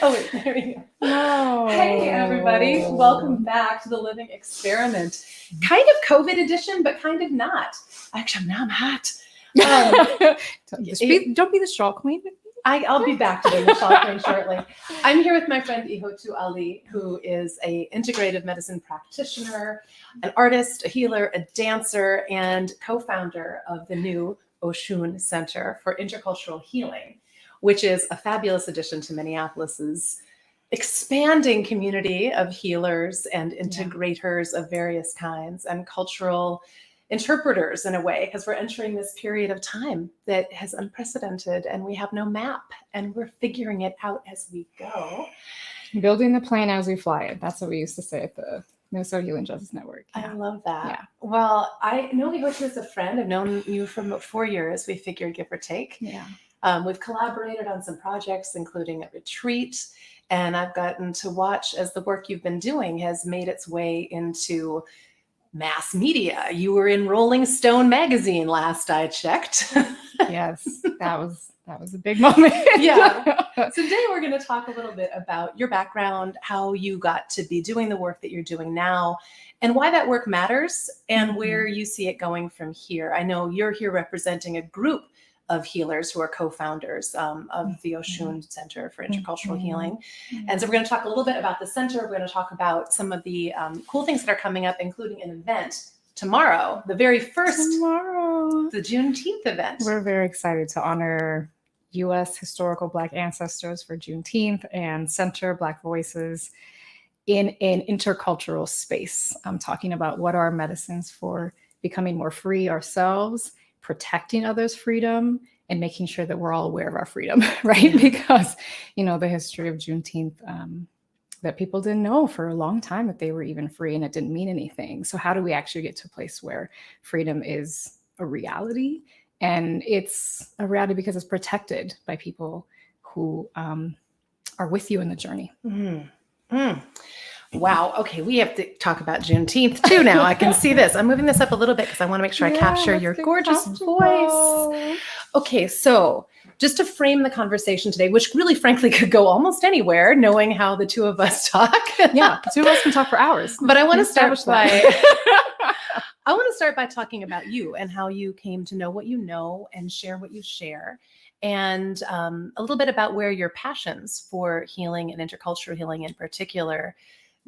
Oh, wait, there we go. No. Hey, everybody. Welcome back to the Living Experiment. Kind of COVID edition, but kind of not. Actually, now I'm hot. Don't be the shawl queen. I'll be back to being the shawl queen shortly. I'm here with my friend Ihotu Ali, who is an integrative medicine practitioner, an artist, a healer, a dancer, and co-founder of the new Oshun Center for Intercultural Healing, which is a fabulous addition to Minneapolis's expanding community of healers and integrators of various kinds and cultural interpreters in a way, because we're entering this period of time that has unprecedented and we have no map and we're figuring it out as we go. Building the plane as we fly it. That's what we used to say at the Minnesota Healing Justice Network. Yeah. I love that. Yeah. Well, I know Ihotu as a friend. I've known you for about 4 years, we figured, give or take. Yeah. We've collaborated on some projects, including a retreat, and I've gotten to watch as the work you've been doing has made its way into mass media. You were in Rolling Stone magazine last I checked. Yes, that was a big moment. Yeah. So today we're going to talk a little bit about your background, how you got to be doing the work that you're doing now, and why that work matters, and where you see it going from here. I know you're here representing a group of healers who are co-founders of the Oshun Center for Intercultural Healing. And so we're going to talk a little bit about the center. We're going to talk about some of the cool things that are coming up, including an event tomorrow, the very first, the Juneteenth event. We're very excited to honor U.S. historical Black ancestors for Juneteenth and center Black voices in an intercultural space. I'm talking about what are medicines for becoming more free ourselves, protecting others' freedom, and making sure that we're all aware of our freedom, right? Because, the history of Juneteenth, that people didn't know for a long time that they were even free and it didn't mean anything. So how do we actually get to a place where freedom is a reality? And it's a reality because it's protected by people who are with you in the journey. Wow. Okay. We have to talk about Juneteenth too now. I can see this. I'm moving this up a little bit because I want to make sure I capture your gorgeous voice. Okay. So just to frame the conversation today, which really frankly could go almost anywhere, knowing how the two of us talk. Yeah. The two of us can talk for hours. But I want to start by talking about you and how you came to know what you know and share what you share. And a little bit about where your passions for healing and intercultural healing in particular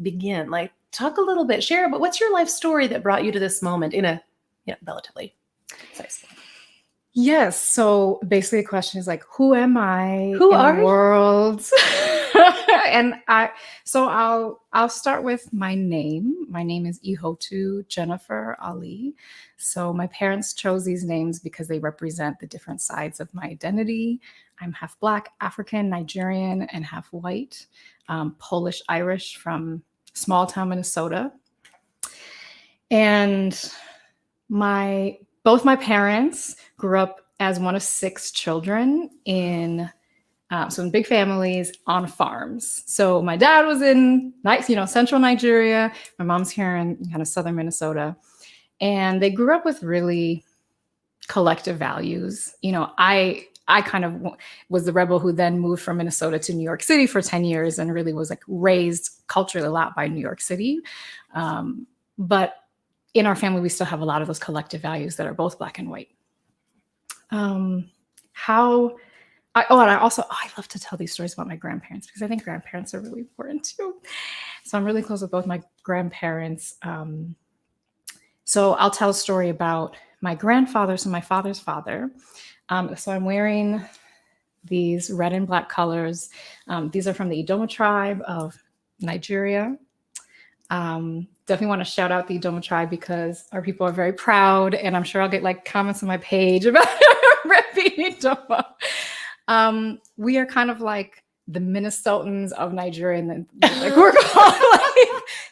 begin. Like, talk a little bit, share, but what's your life story that brought you to this moment in a relatively concise? Yes. So basically the question is like, who am I in the world? And I'll start with my name. My name is Ihotu Jennifer Ali. So my parents chose these names because they represent the different sides of my identity. I'm half Black, African, Nigerian, and half white, Polish, Irish from small town Minnesota. And both my parents grew up as one of 6 children in big families on farms. So my dad was in central Nigeria. My mom's here in kind of southern Minnesota. And they grew up with really collective values. I kind of was the rebel who then moved from Minnesota to New York City for 10 years and really was like raised culturally a lot by New York City. But in our family, we still have a lot of those collective values that are both Black and white. I love to tell these stories about my grandparents because I think grandparents are really important too. So I'm really close with both my grandparents. So I'll tell a story about my grandfather, so my father's father. So I'm wearing these red and Black colors. These are from the Idoma tribe of Nigeria. Definitely want to shout out the Idoma tribe because our people are very proud, and I'm sure I'll get comments on my page about repping Idoma. We are kind of like the Minnesotans of Nigeria, and then we're called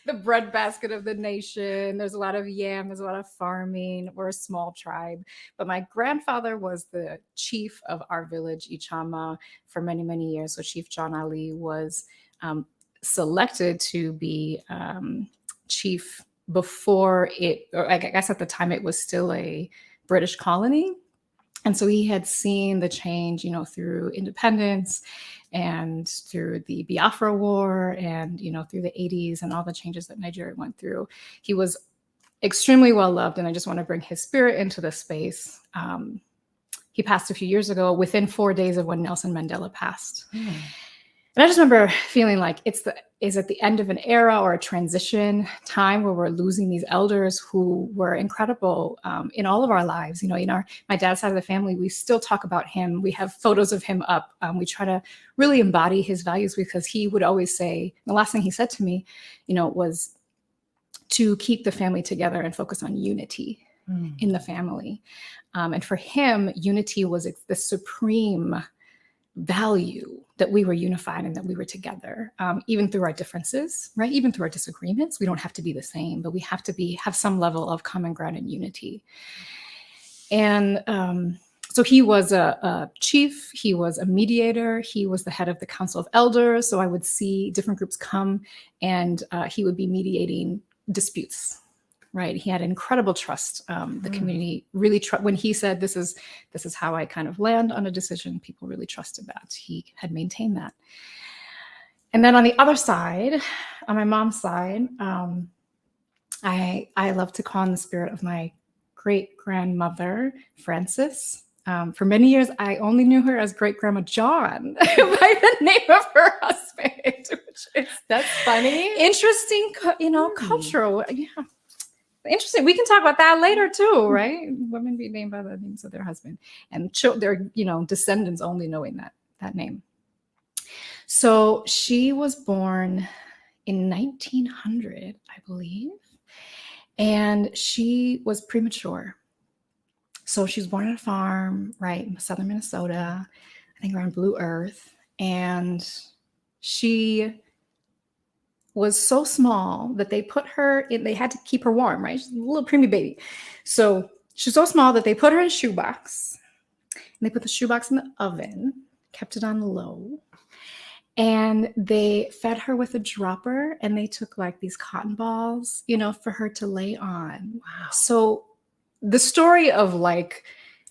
the breadbasket of the nation. There's a lot of yam, there's a lot of farming. We're a small tribe. But my grandfather was the chief of our village, Ichama, for many, many years. So Chief John Ali was selected to be chief before I guess at the time it was still a British colony. And so he had seen the change, through independence and through the Biafra War and, through the 80s and all the changes that Nigeria went through. He was extremely well loved, and I just want to bring his spirit into this space. He passed a few years ago, within 4 days of when Nelson Mandela passed. And I just remember feeling like is at the end of an era or a transition time where we're losing these elders who were incredible in all of our lives. My dad's side of the family, we still talk about him. We have photos of him up. We try to really embody his values, because he would always say, the last thing he said to me, was to keep the family together and focus on unity in the family. And for him, unity was the supreme value, that we were unified and that we were together, even through our differences, right? Even through our disagreements. We don't have to be the same, but we have to have some level of common ground and unity. And so he was a chief, he was a mediator, he was the head of the Council of Elders. So I would see different groups come, and he would be mediating disputes. Right. He had incredible trust. The community really when he said, this is how I kind of land on a decision, people really trusted that. He had maintained that. And then on the other side, on my mom's side, I love to call on the spirit of my great grandmother, Frances. For many years, I only knew her as Great Grandma John by the name of her husband, which is That's funny. interesting, cultural. Yeah. Interesting. We can talk about that later too, right? Women be named by the names of their husband, and their descendants only knowing that name. So she was born in 1900, I believe, and she was premature. So she was born on a farm, right, in southern Minnesota, I think around Blue Earth, and she was so small that they put her in, they had to keep her warm, right? She's a little preemie baby. So she's so small that they put her in a shoebox, and they put the shoebox in the oven, kept it on low, and they fed her with a dropper, and they took like these cotton balls, for her to lay on. Wow. So the story of like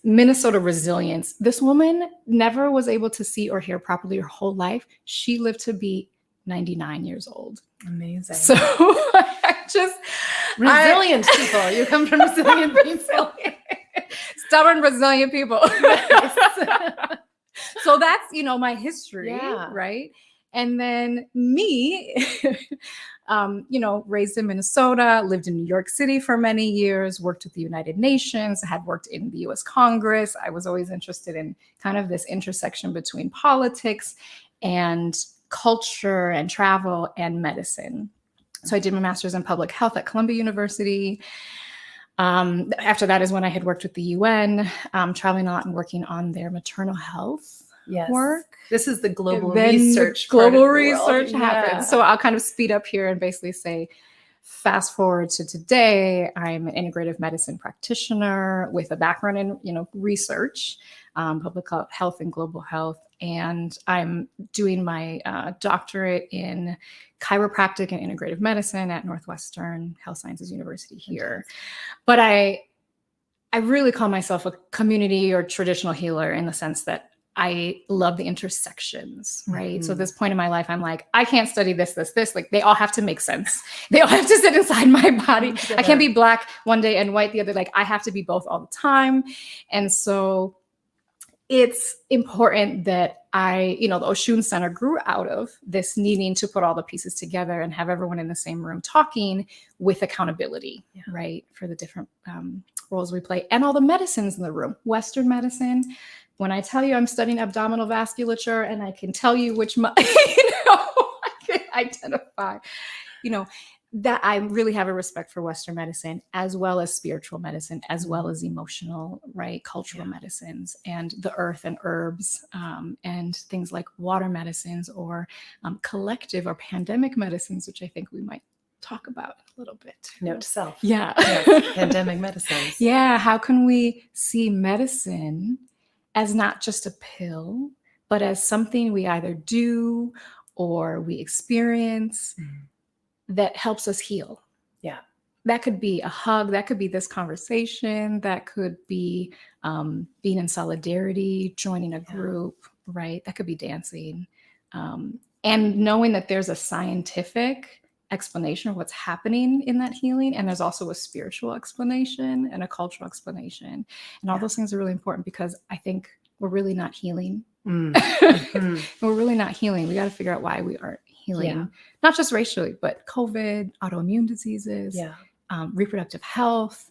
Minnesota resilience, this woman never was able to see or hear properly her whole life. She lived to be 99 years old. Amazing. So resilient people. You come from resilient people. Stubborn, resilient people. So that's, my history, right? And then me, raised in Minnesota, lived in New York City for many years, worked with the United Nations, had worked in the US Congress. I was always interested in kind of this intersection between politics and culture and travel and medicine. So I did my master's in public health at Columbia University. After that is when I had worked with the UN, traveling a lot and working on their maternal health work. This is the global Then research. Global research happens. Yeah. So I'll kind of speed up here and basically say, fast forward to today, I'm an integrative medicine practitioner with a background in, research, public health and global health. And I'm doing my doctorate in chiropractic and integrative medicine at Northwestern Health Sciences University here. But I really call myself a community or traditional healer in the sense that I love the intersections, right? Mm-hmm. So at this point in my life, I'm like, I can't study this. Like they all have to make sense. They all have to sit inside my body. Yeah. I can't be Black one day and white the other. Like I have to be both all the time. And so it's important that the Oshun Center grew out of this needing to put all the pieces together and have everyone in the same room talking with accountability, right? For the different roles we play and all the medicines in the room, Western medicine. When I tell you I'm studying abdominal vasculature and I can tell you which, I can identify, that I really have a respect for Western medicine as well as spiritual medicine, as well as emotional, right, cultural medicines and the earth and herbs and things like water medicines or collective or pandemic medicines, which I think we might talk about a little bit. Note to self. Yeah. Yes, pandemic medicines. Yeah. How can we see medicine as not just a pill, but as something we either do or we experience that helps us heal? Yeah. That could be a hug. That could be this conversation. That could be being in solidarity, joining a group, right? That could be dancing. And knowing that there's a scientific explanation of what's happening in that healing, and there's also a spiritual explanation and a cultural explanation. And all those things are really important, because I think we're really not healing. Mm-hmm. We're really not healing. We got to figure out why we aren't healing, not just racially, but COVID, autoimmune diseases, reproductive health,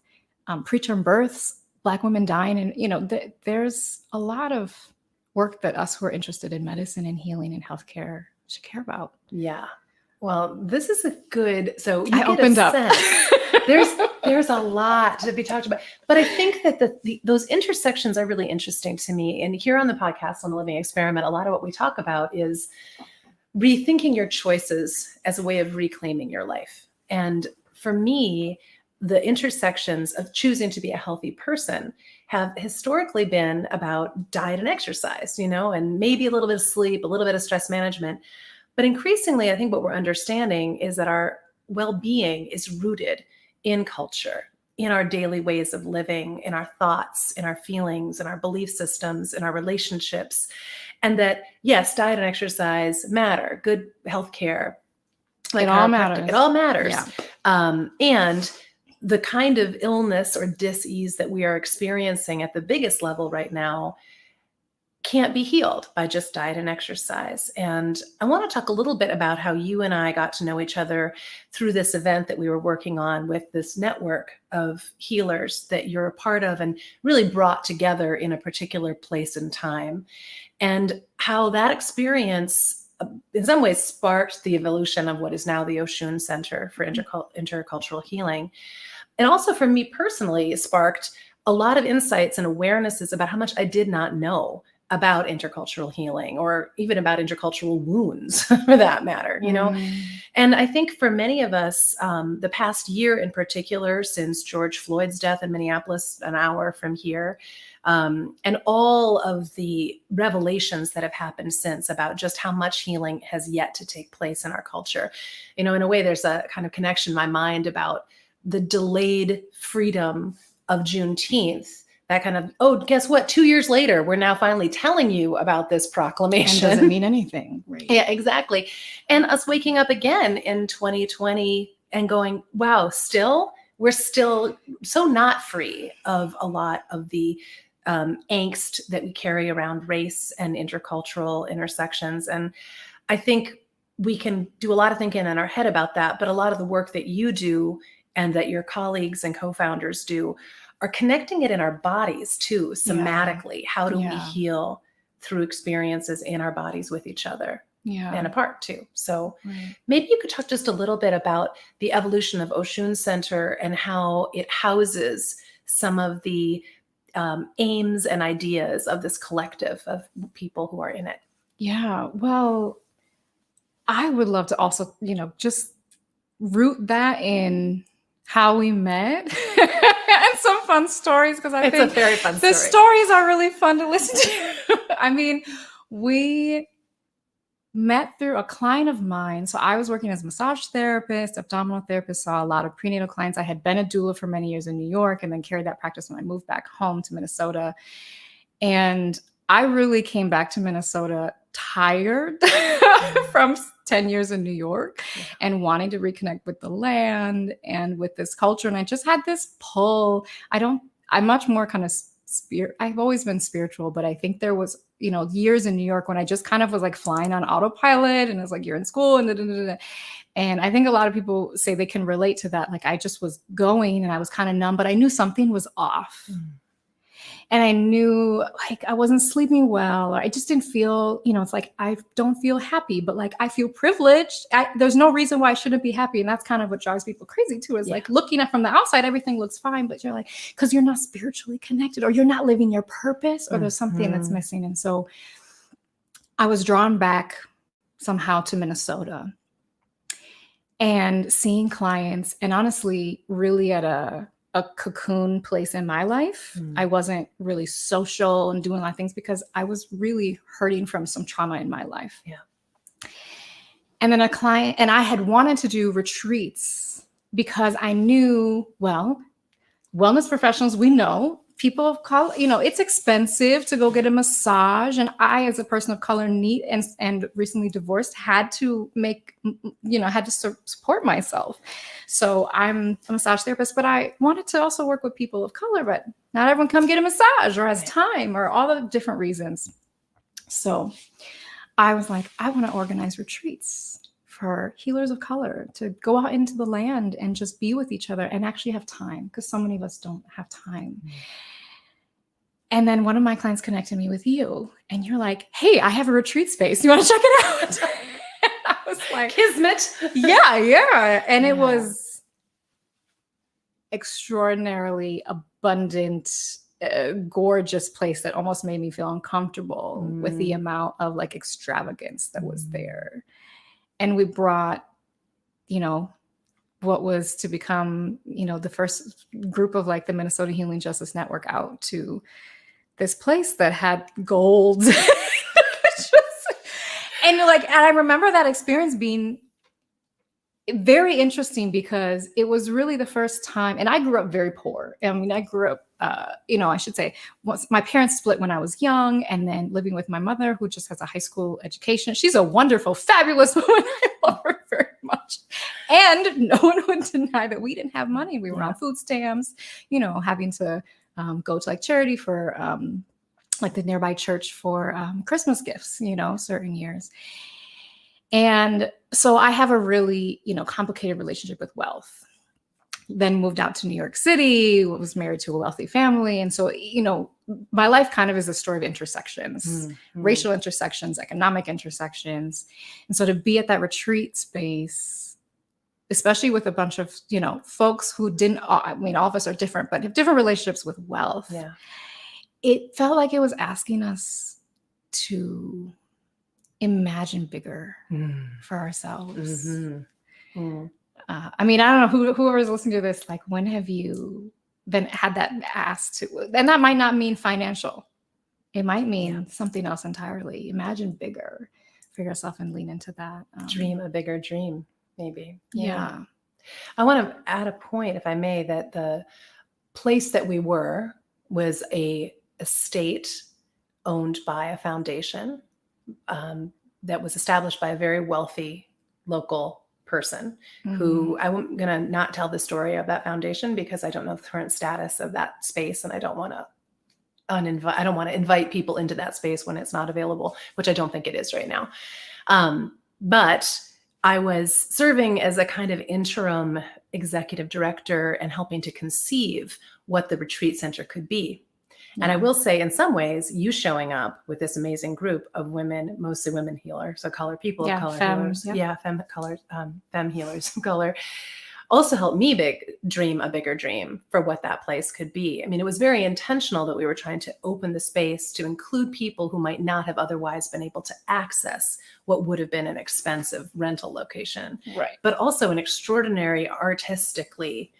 preterm births, Black women dying. And, there's a lot of work that us who are interested in medicine and healing and healthcare should care about. Yeah. Well, this is a good, so you I get opened a up. sense. There's a lot to be talked about, but I think that those intersections are really interesting to me. And here on the podcast on the Living Experiment, a lot of what we talk about is rethinking your choices as a way of reclaiming your life. And for me, the intersections of choosing to be a healthy person have historically been about diet and exercise, and maybe a little bit of sleep, a little bit of stress management. But increasingly, I think what we're understanding is that our well-being is rooted in culture, in our daily ways of living, in our thoughts, in our feelings, in our belief systems, in our relationships. And that, yes, diet and exercise matter, good healthcare. It all matters. It all matters. Yeah. And the kind of illness or dis-ease that we are experiencing at the biggest level right now can't be healed by just diet and exercise. And I want to talk a little bit about how you and I got to know each other through this event that we were working on with this network of healers that you're a part of and really brought together in a particular place and time. And how that experience, in some ways, sparked the evolution of what is now the Oshun Center for Intercultural Healing. And also for me personally, it sparked a lot of insights and awarenesses about how much I did not know about intercultural healing, or even about intercultural wounds for that matter, And I think for many of us, the past year in particular, since George Floyd's death in Minneapolis, an hour from here, and all of the revelations that have happened since about just how much healing has yet to take place in our culture. In a way, there's a kind of connection in my mind about the delayed freedom of Juneteenth. That kind of, oh, guess what? 2 years later, we're now finally telling you about this proclamation. And doesn't mean anything. Right. Yeah, exactly. And us waking up again in 2020 and going, wow, we're still so not free of a lot of the angst that we carry around race and intercultural intersections. And I think we can do a lot of thinking in our head about that, but a lot of the work that you do and that your colleagues and co-founders do are connecting it in our bodies too, somatically. How do we heal through experiences in our bodies with each other and apart too? So maybe you could talk just a little bit about the evolution of Oshun Center and how it houses some of the aims and ideas of this collective of people who are in it. Yeah, well, I would love to also, just root that in how we met and some fun stories, because I think it's a very fun story. The stories are really fun to listen to. I mean, we met through a client of mine. So I was working as a massage therapist, abdominal therapist, saw a lot of prenatal clients. I had been a doula for many years in New York and then carried that practice when I moved back home to Minnesota. And I really came back to Minnesota tired from 10 years in New York and wanting to reconnect with the land and with this culture. And I just had this pull. I'm much more kind of I've always been spiritual, but I think there was, years in New York when I just kind of was like flying on autopilot, and it was like, you're in school and and I think a lot of people say they can relate to that. Like I just was going and I was kind of numb, but I knew something was off. And I knew like I wasn't sleeping well, or I just didn't feel, it's like, I don't feel happy, but like I feel privileged. There's no reason why I shouldn't be happy. And that's kind of what drives people crazy too, is like looking at from the outside, everything looks fine, but you're like, because you're not spiritually connected, or you're not living your purpose, or there's something that's missing. And so I was drawn back somehow to Minnesota and seeing clients, and honestly, really at a cocoon place in my life. I wasn't really social and doing a lot of things because I was really hurting from some trauma in my life. And then a client, and I had wanted to do retreats because I knew, well, wellness professionals, we know people of color, it's expensive to go get a massage. And I, as a person of color, need and recently divorced, had to support myself. So I'm a massage therapist, but I wanted to also work with people of color, but not everyone come get a massage or has time or all the different reasons. So I was like, I want to organize retreats for healers of color to go out into the land and just be with each other and actually have time, because so many of us don't have time. And then one of my clients connected me with you, and you're like, hey, I have a retreat space. You want to check it out? And I was like, Kismet. Yeah. And it was extraordinarily abundant, gorgeous place that almost made me feel uncomfortable with the amount of like extravagance that was there. And we brought, what was to become, the first group of like the Minnesota Healing Justice Network out to this place that had gold. And I remember that experience being very interesting, because it was really the first time, and I grew up very poor. I mean, I grew up, I should say, once my parents split when I was young, and then living with my mother, who just has a high school education. She's a wonderful, fabulous woman. I love her very much. And no one would deny that we didn't have money. We were on food stamps, having to go to like charity for like the nearby church for Christmas gifts, certain years. And so I have a really, complicated relationship with wealth. Then moved out to New York City, was married to a wealthy family. And so, my life kind of is a story of intersections, racial intersections, economic intersections. And so to be at that retreat space, especially with a bunch of, folks who didn't, all of us are different, but have different relationships with wealth. Yeah. It felt like it was asking us to imagine bigger for ourselves. I don't know whoever's listening to this, like, when have you had that asked to, and that might not mean financial. It might mean something else entirely. Imagine bigger for yourself and lean into that. Dream a bigger dream, maybe. Yeah. I want to add a point, if I may, that the place that we were was a estate owned by a foundation that was established by a very wealthy local person who, I'm going to not tell the story of that foundation because I don't know the current status of that space, and I don't want to invite people into that space when it's not available, which I don't think it is right now. But I was serving as a kind of interim executive director and helping to conceive what the retreat center could be. And I will say, in some ways, you showing up with this amazing group of women, mostly women healers, so color people of color healers, femme healers of color, also helped me dream a bigger dream for what that place could be. I mean, it was very intentional that we were trying to open the space to include people who might not have otherwise been able to access what would have been an expensive rental location, right? But also an extraordinary artistically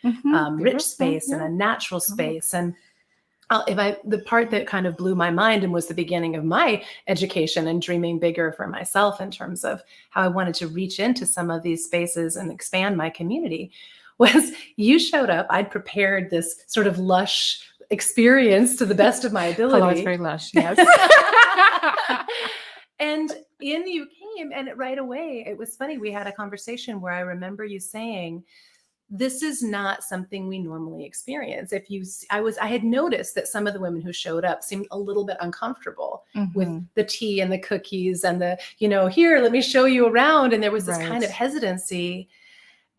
rich space and a natural space. And the part that kind of blew my mind and was the beginning of my education and dreaming bigger for myself in terms of how I wanted to reach into some of these spaces and expand my community was you showed up. I'd prepared this sort of lush experience to the best of my ability. Oh, it's very lush, yes. And in you came, and right away, it was funny. We had a conversation where I remember you saying, this is not something we normally experience. I had noticed that some of the women who showed up seemed a little bit uncomfortable with the tea and the cookies and the, here, let me show you around. And there was this kind of hesitancy.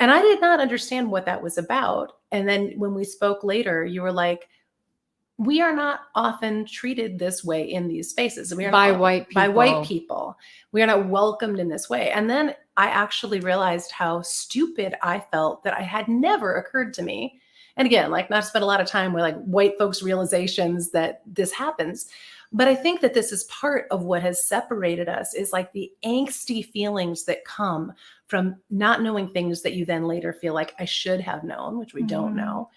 And I did not understand what that was about. And then when we spoke later, you were like, we are not often treated this way in these spaces. We are by white people. We are not welcomed in this way. And then I actually realized how stupid I felt that I had never occurred to me. And again, like, not to spend a lot of time with like white folks' realizations that this happens. But I think that this is part of what has separated us, is like the angsty feelings that come from not knowing things that you then later feel like I should have known, which we don't know.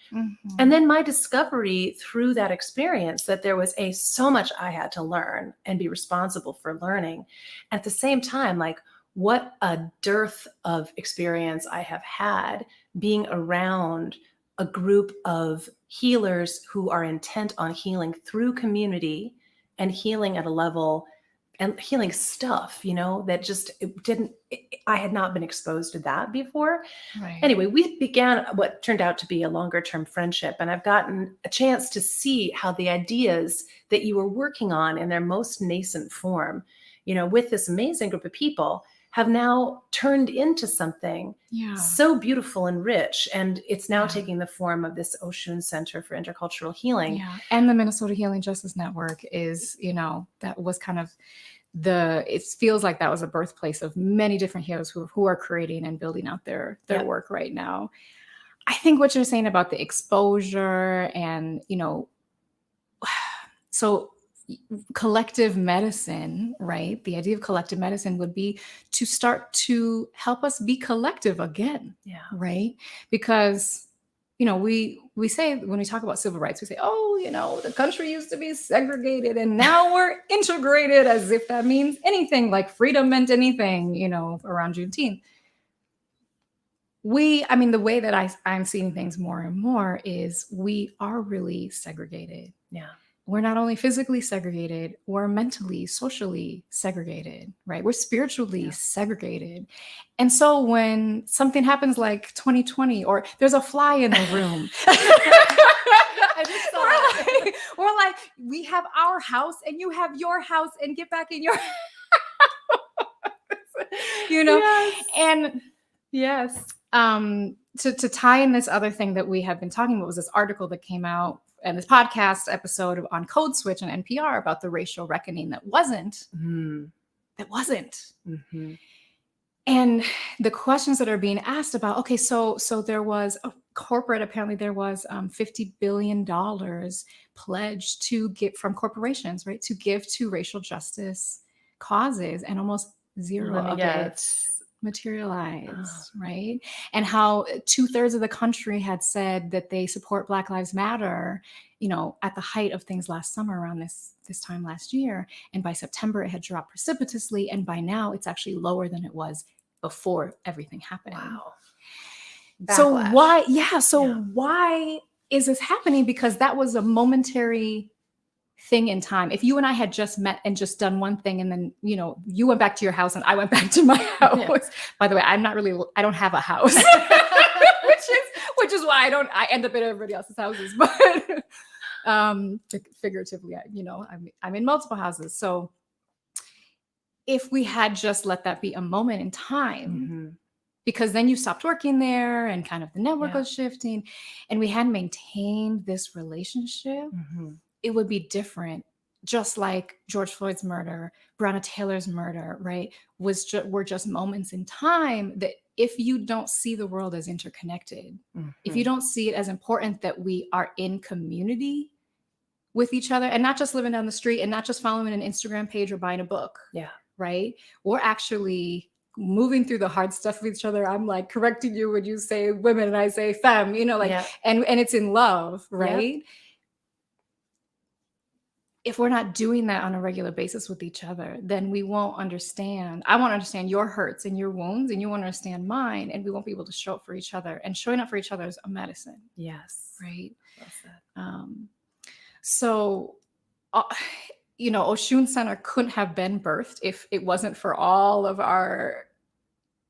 And then my discovery through that experience that there was so much I had to learn and be responsible for learning. At the same time, like, what a dearth of experience I have had being around a group of healers who are intent on healing through community and healing at a level and healing stuff, that just I had not been exposed to that before. Right. Anyway, we began what turned out to be a longer term friendship, and I've gotten a chance to see how the ideas that you were working on in their most nascent form, with this amazing group of people, have now turned into something so beautiful and rich. And it's now taking the form of this Oshun Center for Intercultural Healing. Yeah. And the Minnesota Healing Justice Network is, that was kind of it feels like that was a birthplace of many different healers who are creating and building out their work right now. I think what you're saying about the exposure and, so collective medicine, right? The idea of collective medicine would be to start to help us be collective again. Yeah. Right. Because, we say when we talk about civil rights, we say, the country used to be segregated and now we're integrated, as if that means anything, like freedom meant anything, around Juneteenth. The way that I'm seeing things more and more is we are really segregated. Yeah. We're not only physically segregated, we're mentally, socially segregated, right? We're spiritually segregated. And so when something happens like 2020, or there's a fly in the room, I just saw that. we're like, we have our house and you have your house, and get back in your house. Yes. And yes. To tie in this other thing that we have been talking about was this article that came out and this podcast episode on Code Switch on NPR about the racial reckoning that wasn't. Mm-hmm. And the questions that are being asked about, okay, so there was a corporate, apparently there was $50 billion pledged to get from corporations, right? To give to racial justice causes, and almost zero of it materialized, right? And how 2/3 of the country had said that they support Black Lives Matter, at the height of things last summer around this time last year. And by September, it had dropped precipitously. And by now, it's actually lower than it was before everything happened. Wow. Backlash. So why is this happening? Because that was a momentary thing in time. If you and I had just met and just done one thing, and then, you went back to your house and I went back to my house. Yeah. By the way, I don't have a house, which is why I end up at everybody else's houses. But figuratively, I'm in multiple houses. So if we had just let that be a moment in time, because then you stopped working there and kind of the network was shifting, and we hadn't maintained this relationship, it would be different. Just like George Floyd's murder, Breonna Taylor's murder, right, were just moments in time that if you don't see the world as interconnected, if you don't see it as important that we are in community with each other, and not just living down the street and not just following an Instagram page or buying a book, right? We're actually moving through the hard stuff with each other. I'm like correcting you when you say women and I say femme, and it's in love, right? If we're not doing that on a regular basis with each other, then we won't understand. I won't understand your hurts and your wounds, and you won't understand mine, and we won't be able to show up for each other. And showing up for each other is a medicine. Yes. Right. Well said. So, Oshun Center couldn't have been birthed if it wasn't for all of our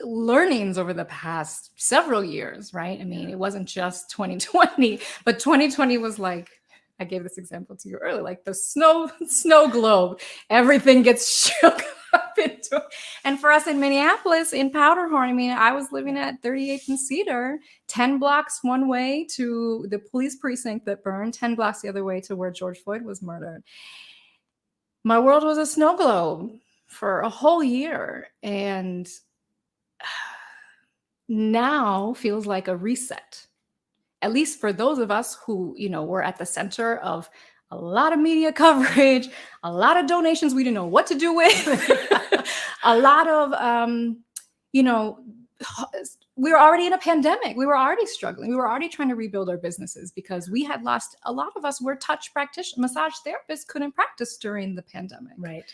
learnings over the past several years, right? I mean, it wasn't just 2020, but 2020 was like, I gave this example to you earlier, like the snow globe, everything gets shook up into. And for us in Minneapolis, in Powderhorn, I mean, I was living at 38th and Cedar, 10 blocks one way to the police precinct that burned, 10 blocks the other way to where George Floyd was murdered. My world was a snow globe for a whole year. And now feels like a reset. At least for those of us who, were at the center of a lot of media coverage, a lot of donations we didn't know what to do with, a lot of, we were already in a pandemic. We were already struggling. We were already trying to rebuild our businesses because we had lost, a lot of us were touch practitioners, massage therapists couldn't practice during the pandemic. Right.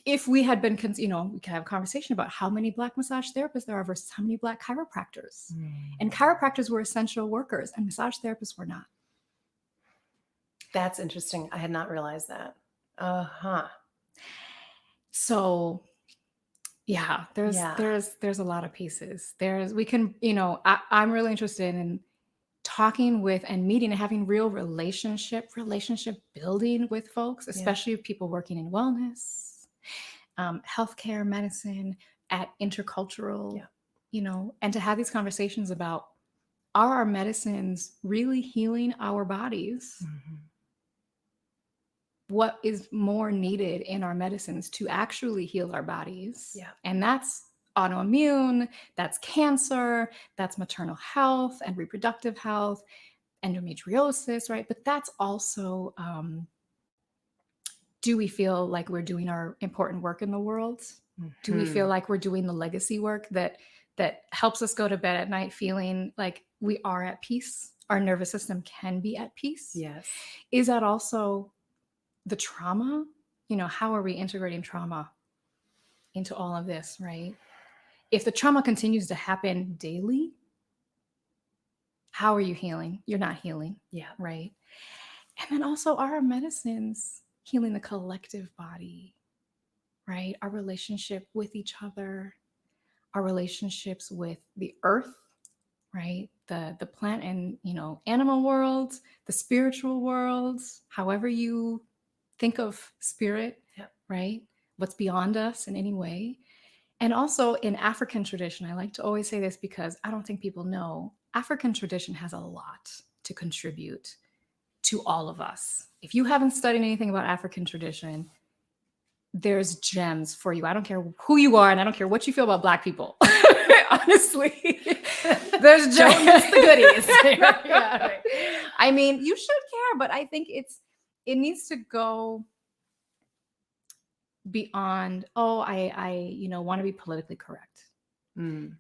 if we had been, we could have a conversation about how many Black massage therapists there are versus how many Black chiropractors. And chiropractors were essential workers and massage therapists were not. That's interesting. I had not realized that. Uh-huh. So yeah, there's a lot of pieces. I'm really interested in talking with and meeting and having real relationship building with folks, especially people working in wellness, healthcare, medicine, at Intercultural, and to have these conversations about, are our medicines really healing our bodies? What is more needed in our medicines to actually heal our bodies? And that's autoimmune, that's cancer, that's maternal health and reproductive health, endometriosis, right? But that's also, do we feel like we're doing our important work in the world? Do we feel like we're doing the legacy work that helps us go to bed at night feeling like we are at peace? Our nervous system can be at peace. Yes. Is that also the trauma? How are we integrating trauma into all of this, right? If the trauma continues to happen daily, how are you healing? You're not healing. Yeah. Right. And then also, are our medicines healing the collective body, right? Our relationship with each other, our relationships with the earth, right? The plant and, animal world, the spiritual world, however you think of spirit, right? What's beyond us in any way. And also in African tradition, I like to always say this because I don't think people know, African tradition has a lot to contribute to all of us. If you haven't studied anything about African tradition, there's gems for you. I don't care who you are, and I don't care what you feel about Black people. Honestly, there's gems. Don't miss the goodies. Right. I mean, you should care, but I think it needs to go beyond, I want to be politically correct.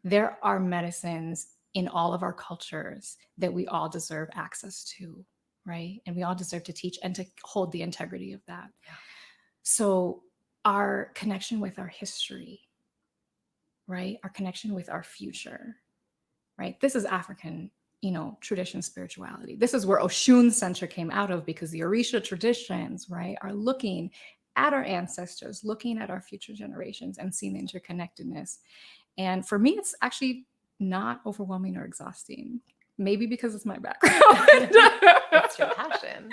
There are medicines in all of our cultures that we all deserve access to, right? And we all deserve to teach and to hold the integrity of that. Yeah. So our connection with our history, right? Our connection with our future, right? This is African, tradition, spirituality. This is where Oshun Center came out of, because the Orisha traditions, right, are looking at our ancestors, looking at our future generations and seeing the interconnectedness. And for me, it's actually not overwhelming or exhausting. Maybe because it's my background. That's your passion.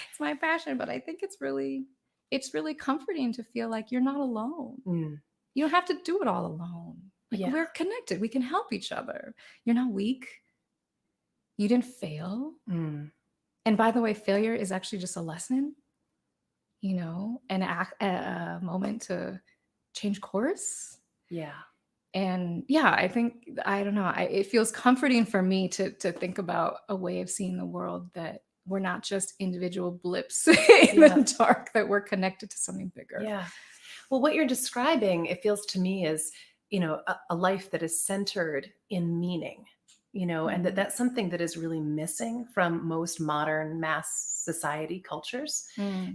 It's my passion, but I think it's really comforting to feel like you're not alone. You don't have to do it all alone. We're connected. We can help each other. You're not weak. You didn't fail. And by the way, failure is actually just a lesson, and a moment to change course. Yeah. And I think, I don't know, it feels comforting for me to think about a way of seeing the world that we're not just individual blips in the dark, that we're connected to something bigger. Yeah. Well, what you're describing, it feels to me is, a life that is centered in meaning, and that's something that is really missing from most modern mass society cultures,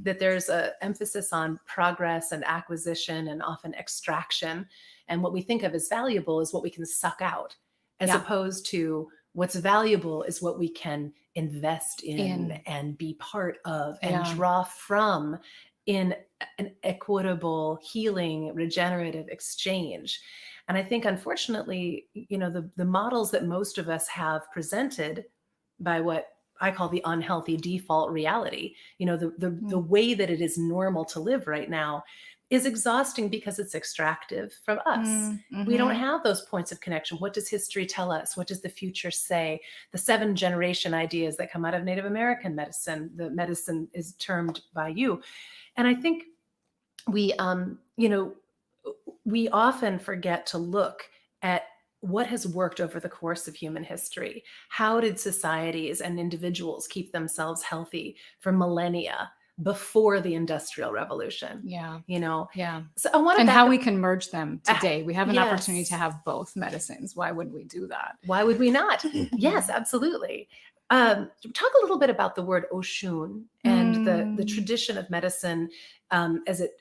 that there's an emphasis on progress and acquisition and often extraction. And what we think of as valuable is what we can suck out, as opposed to what's valuable is what we can invest in and be part of and draw from in an equitable, healing, regenerative exchange. And I think, unfortunately, the models that most of us have presented by what I call the unhealthy default reality, the way that it is normal to live right now, is exhausting because it's extractive from us. We don't have those points of connection. What does history tell us? What does the future say? The 7-generation ideas that come out of Native American medicine, the medicine is termed by you. And I think we often forget to look at what has worked over the course of human history. How did societies and individuals keep themselves healthy for millennia before the Industrial Revolution? So I want to how we can merge them today. We have an opportunity to have both medicines. Why wouldn't we do that? Why would we not? Yes, absolutely. Talk a little bit about the word Oshun and the tradition of medicine as it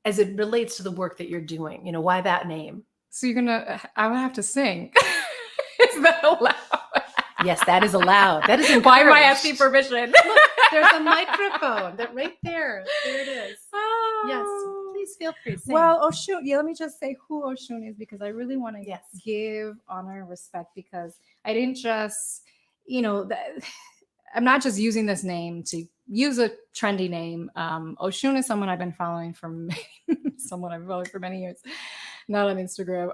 as it relates to the work that you're doing? You know, why that name? So I would have to sing. Is that allowed? Yes, that is allowed. That is encouraged. Why am I asking permission? Look, there's a microphone that right there. There it is. Yes, please feel free. Sing. Well, Oshun, let me just say who Oshun is, because I really want to Yes. give honor and respect, because I didn't just, I'm not just using this name to use a trendy name. Oshun is someone I've been following for many years, not on Instagram.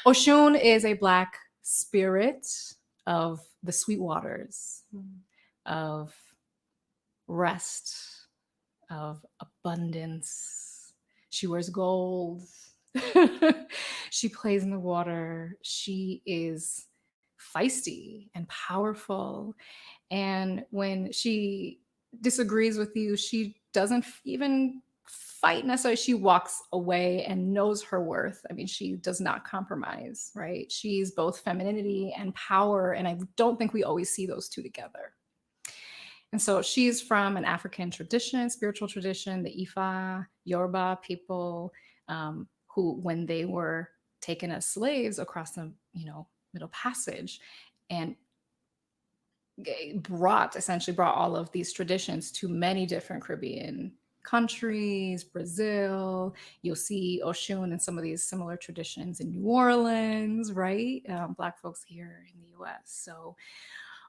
Oshun is a Black spirit of the sweet waters, of rest, of abundance. She wears gold. She plays in the water. She is feisty and powerful. And when she disagrees with you, she doesn't even fight necessarily. She walks away and knows her worth. I mean, she does not compromise, right? She's both femininity and power. And I don't think we always see those two together. And so she's from an African tradition, spiritual tradition, the Ifa, Yoruba people, who, when they were taken as slaves across the, Middle Passage, and essentially brought all of these traditions to many different Caribbean countries, Brazil. You'll see Oshun and some of these similar traditions in New Orleans, right? Black folks here in the US. So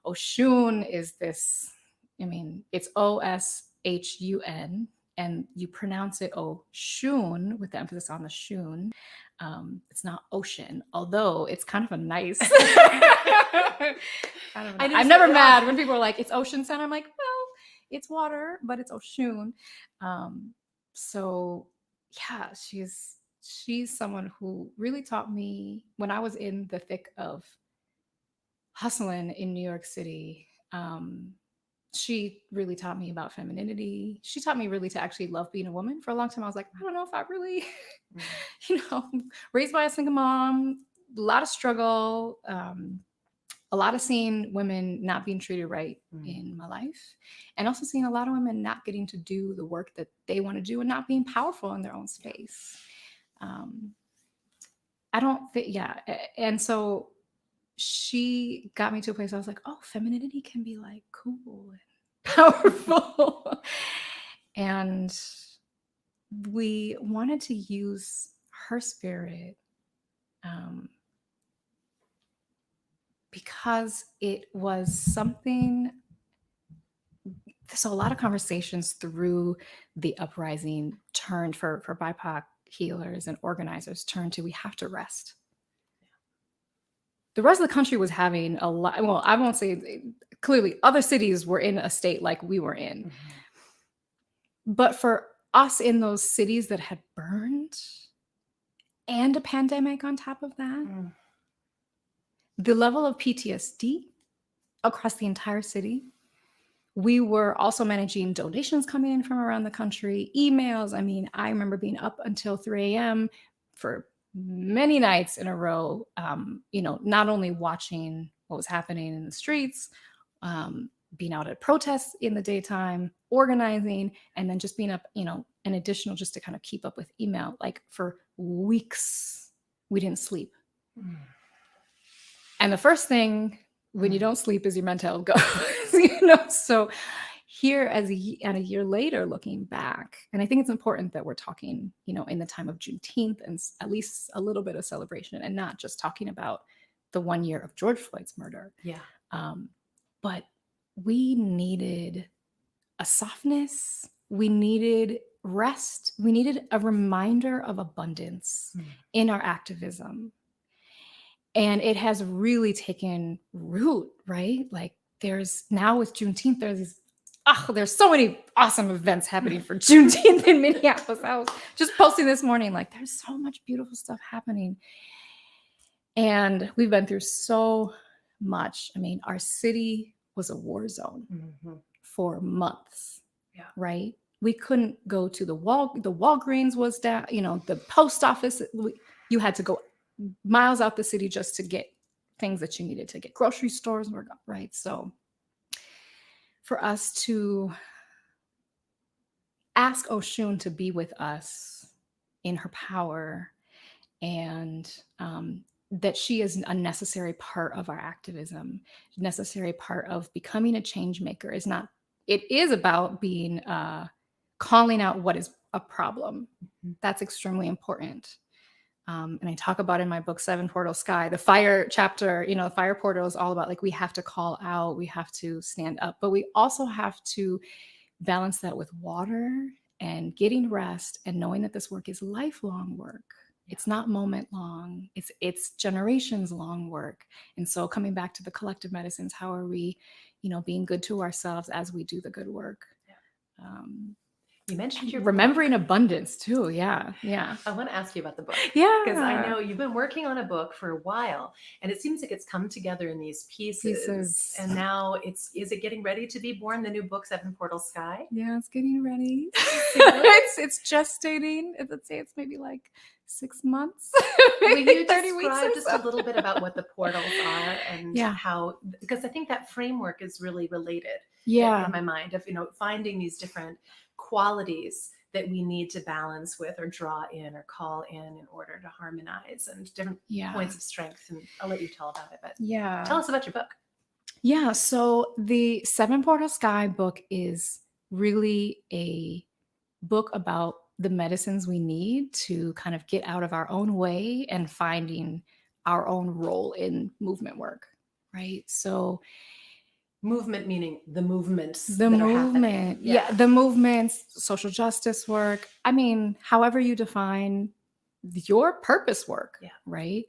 Oshun is this, it's Oshun, and you pronounce it Oshun with the emphasis on the shun. It's not ocean, although it's kind of a nice. I'm never mad when people are like, it's ocean sound. I'm like, well, it's water, but it's Oshun. So yeah, she's someone who really taught me when I was in the thick of hustling in New York City. She really taught me about femininity. She taught me really to actually love being a woman. For a long time, I was like, I don't know if I really, raised by a single mom, a lot of struggle, a lot of seeing women not being treated right in my life, and also seeing a lot of women not getting to do the work that they want to do and not being powerful in their own space. I don't think, and so she got me to a place where I was like, oh, femininity can be like cool and powerful. And we wanted to use her spirit because it was something. So a lot of conversations through the uprising turned for BIPOC healers and organizers turned to, we have to rest. The rest of the country was having a lot. Well, I won't say clearly other cities were in a state like we were in. But for us in those cities that had burned and a pandemic on top of that, the level of PTSD across the entire city. We were also managing donations coming in from around the country, emails. I remember being up until 3 a.m. for many nights in a row, not only watching what was happening in the streets, being out at protests in the daytime, organizing, and then just being up, an additional just to kind of keep up with email. Like for weeks, we didn't sleep. And the first thing when you don't sleep is your mental health goes, So here and a year later, looking back, and I think it's important that we're talking, in the time of Juneteenth and at least a little bit of celebration, and not just talking about the 1 year of George Floyd's murder. Yeah. But we needed a softness. We needed rest. We needed a reminder of abundance in our activism. And it has really taken root, right? Like there's now with Juneteenth, there's so many awesome events happening for Juneteenth in Minneapolis. I was just posting this morning, like there's so much beautiful stuff happening. And we've been through so much. Our city was a war zone for months, right? We couldn't go to the Walgreens was down, the post office, you had to go miles out the city just to get things that you needed to get. Grocery stores were gone, right? So for us to ask Oshun to be with us in her power, and that she is a necessary part of our activism, necessary part of becoming a change maker. It is about being calling out what is a problem. That's extremely important. And I talk about in my book, Seven Portal Sky, the fire chapter, the fire portal is all about like, we have to call out, we have to stand up, but we also have to balance that with water and getting rest and knowing that this work is lifelong work. It's not moment long. It's generations long work. And so coming back to the collective medicines, how are we, being good to ourselves as we do the good work? You mentioned your remembering book. abundance too. Yeah. I want to ask you about the book. Yeah. Because I know you've been working on a book for a while, and it seems like it's come together in these pieces. And now is it getting ready to be born, the new book, Seven Portal Sky? Yeah, it's getting ready. It's gestating. Let's say it's maybe like 6 months. Will you 30 weeks describe or just a little bit about what the portals are and Yeah. how, because I think that framework is really related Yeah. in my mind of, finding these different qualities that we need to balance with or draw in or call in order to harmonize, and different points of strength. And I'll let you tell about it, but tell us about your book. Yeah. So the Seven Portal Sky book is really a book about the medicines we need to kind of get out of our own way and finding our own role in movement work. Right. So movement meaning the movements. The movement. Yeah. The movements, social justice work. I mean, however you define your purpose work. Yeah. Right.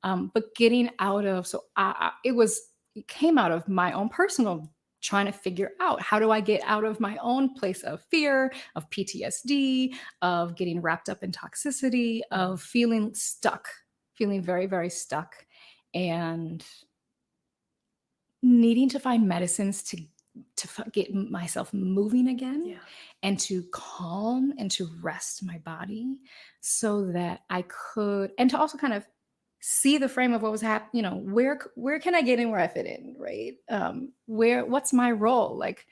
But getting out of, it came out of my own personal trying to figure out, how do I get out of my own place of fear, of PTSD, of getting wrapped up in toxicity, of feeling stuck, feeling very, very stuck, and needing to find medicines to get myself moving again, and to calm and to rest my body so that I could, and to also kind of see the frame of what was happening, where can I get in, where I fit in, right? What's my role? Like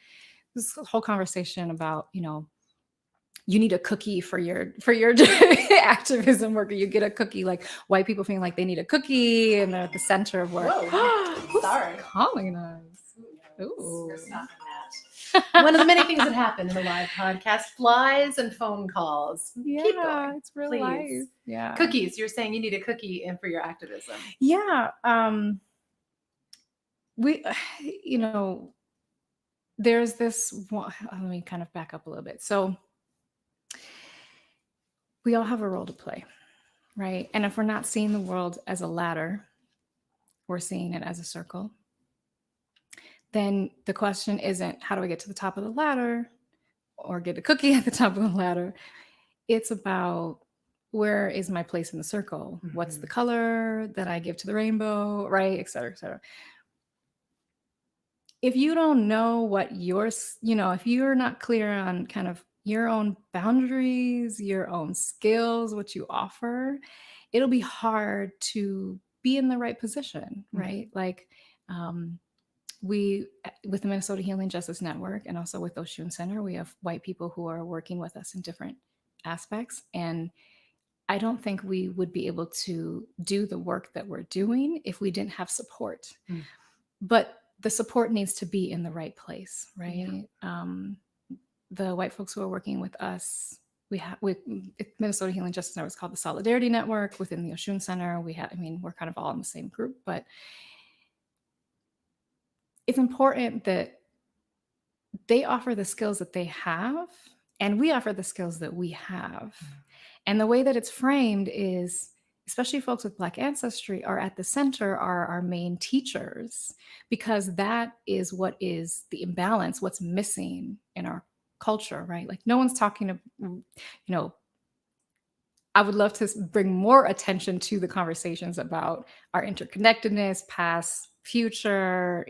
this whole conversation about, you need a cookie for your activism work, or you get a cookie, like white people feeling like they need a cookie and they're at the center of work. Whoa, sorry. Calling us. Ooh. One of the many things that happen in the live podcast: flies and phone calls. Yeah, keep going, it's real please. life. Yeah. Cookies. You're saying you need a cookie in for your activism. Yeah. We, there's this one, let me kind of back up a little bit. So we all have a role to play, right? And if we're not seeing the world as a ladder, we're seeing it as a circle. Then the question isn't, how do I get to the top of the ladder or get a cookie at the top of the ladder? It's about, where is my place in the circle? Mm-hmm. What's the color that I give to the rainbow, right? Et cetera, et cetera. If you don't know what if you're not clear on kind of your own boundaries, your own skills, what you offer, it'll be hard to be in the right position, right? Mm-hmm. Like, we, with the Minnesota Healing Justice Network and also with Oshun Center, we have white people who are working with us in different aspects. And I don't think we would be able to do the work that we're doing if we didn't have support. Mm. But the support needs to be in the right place, right? Yeah. The white folks who are working with us, with Minnesota Healing Justice Network, is called the Solidarity Network. Within the Oshun Center, we're kind of all in the same group, but it's important that they offer the skills that they have, and we offer the skills that we have. And the way that it's framed is, especially folks with Black ancestry are at the center, are our main teachers, because that is what is the imbalance, what's missing in our culture, right? Like no one's talking to, I would love to bring more attention to the conversations about our interconnectedness, past, future,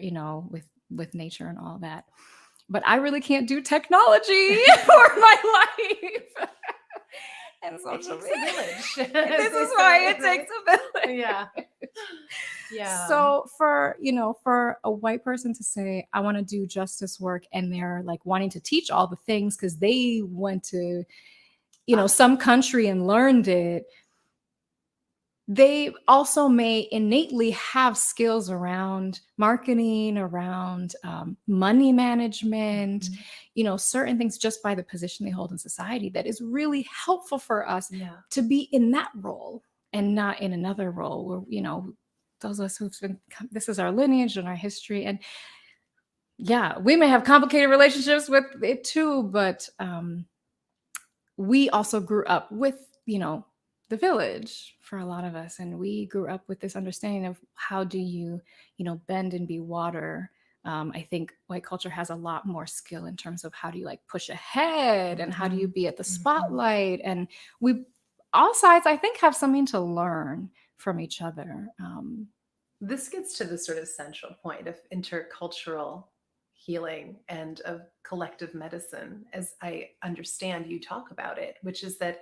with nature and all that. But I really can't do technology for my life. And social media. It takes a village. This is why it takes a village. Yeah. Yeah. So for, for a white person to say, I want to do justice work, and they're like wanting to teach all the things because they went to, some country and learned it, they also may innately have skills around marketing, around money management, certain things just by the position they hold in society that is really helpful for us to be in that role and not in another role where, those of us who've been, this is our lineage and our history. And yeah, we may have complicated relationships with it too, but we also grew up with, the village for a lot of us. And we grew up with this understanding of how do you, bend and be water. I think white culture has a lot more skill in terms of how do you like push ahead and how do you be at the spotlight. And all sides, I think, have something to learn from each other. This gets to the sort of central point of intercultural healing and of collective medicine, as I understand you talk about it, which is that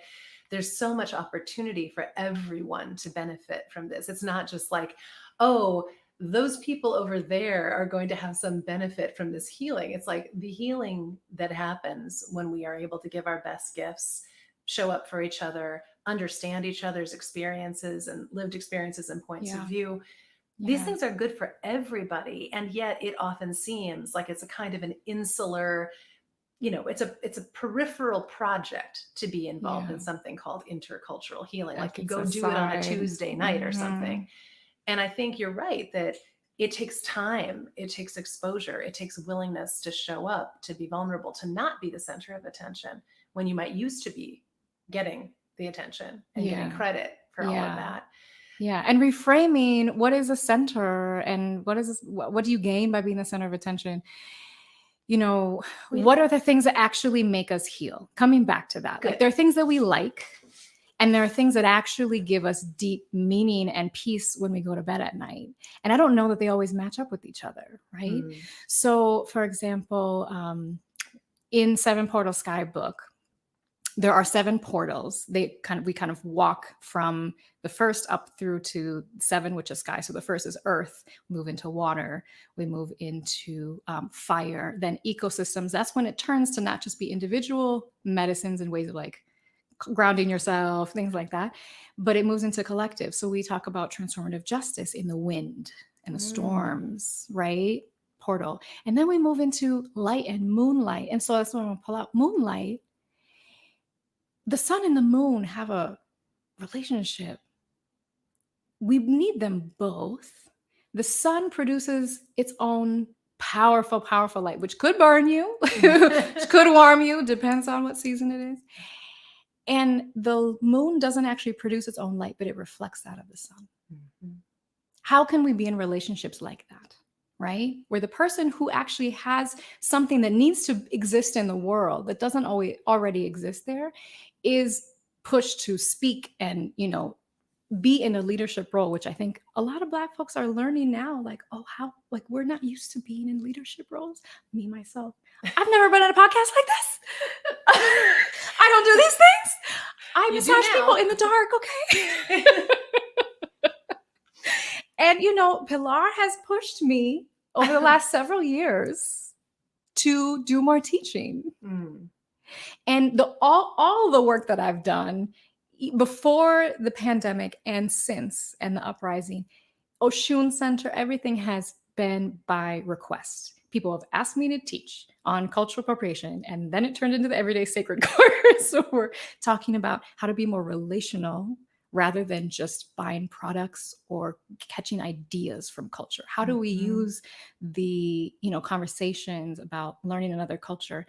there's so much opportunity for everyone to benefit from this. It's not just like, oh, those people over there are going to have some benefit from this healing. It's like the healing that happens when we are able to give our best gifts, show up for each other, understand each other's experiences and lived experiences and points of view. These things are good for everybody. And yet it often seems like it's a kind of an insular, it's a peripheral project to be involved in something called intercultural healing. Like you go do it on a Tuesday night or something. And I think you're right that it takes time, it takes exposure, it takes willingness to show up, to be vulnerable, to not be the center of attention when you might used to be getting the attention and getting credit for all of that. Yeah. And reframing what is a center and what do you gain by being the center of attention? What are the things that actually make us heal? Coming back to that. Like there are things that we like, and there are things that actually give us deep meaning and peace when we go to bed at night. And I don't know that they always match up with each other, right? So for example, in Seven Portal Sky book, there are 7 portals. We kind of walk from the first up through to 7, which is sky. So the first is earth, move into water, we move into fire, then ecosystems. That's when it turns to not just be individual medicines and ways of like grounding yourself, things like that, but it moves into collective. So we talk about transformative justice in the wind and the storms, right? Portal. And then we move into light and moonlight. And so that's when we'll pull out moonlight. The sun and the moon have a relationship. We need them both. The sun produces its own powerful, powerful light, which could burn you, which could warm you, depends on what season it is. And the moon doesn't actually produce its own light, but it reflects that of the sun. How can we be in relationships like that? Right? Where the person who actually has something that needs to exist in the world that doesn't already exist there is pushed to speak and, be in a leadership role, which I think a lot of Black folks are learning now. Like, we're not used to being in leadership roles. Me, myself, I've never been on a podcast like this. I don't do these things. I massage people in the dark. Okay. And, Pilar has pushed me over the last several years to do more teaching. And all the work that I've done before the pandemic and since, and the uprising, Oshun Center, everything has been by request. People have asked me to teach on cultural appropriation, and then it turned into the Everyday Sacred course. So we're talking about how to be more relational rather than just buying products or catching ideas from culture. How do we use the, conversations about learning another culture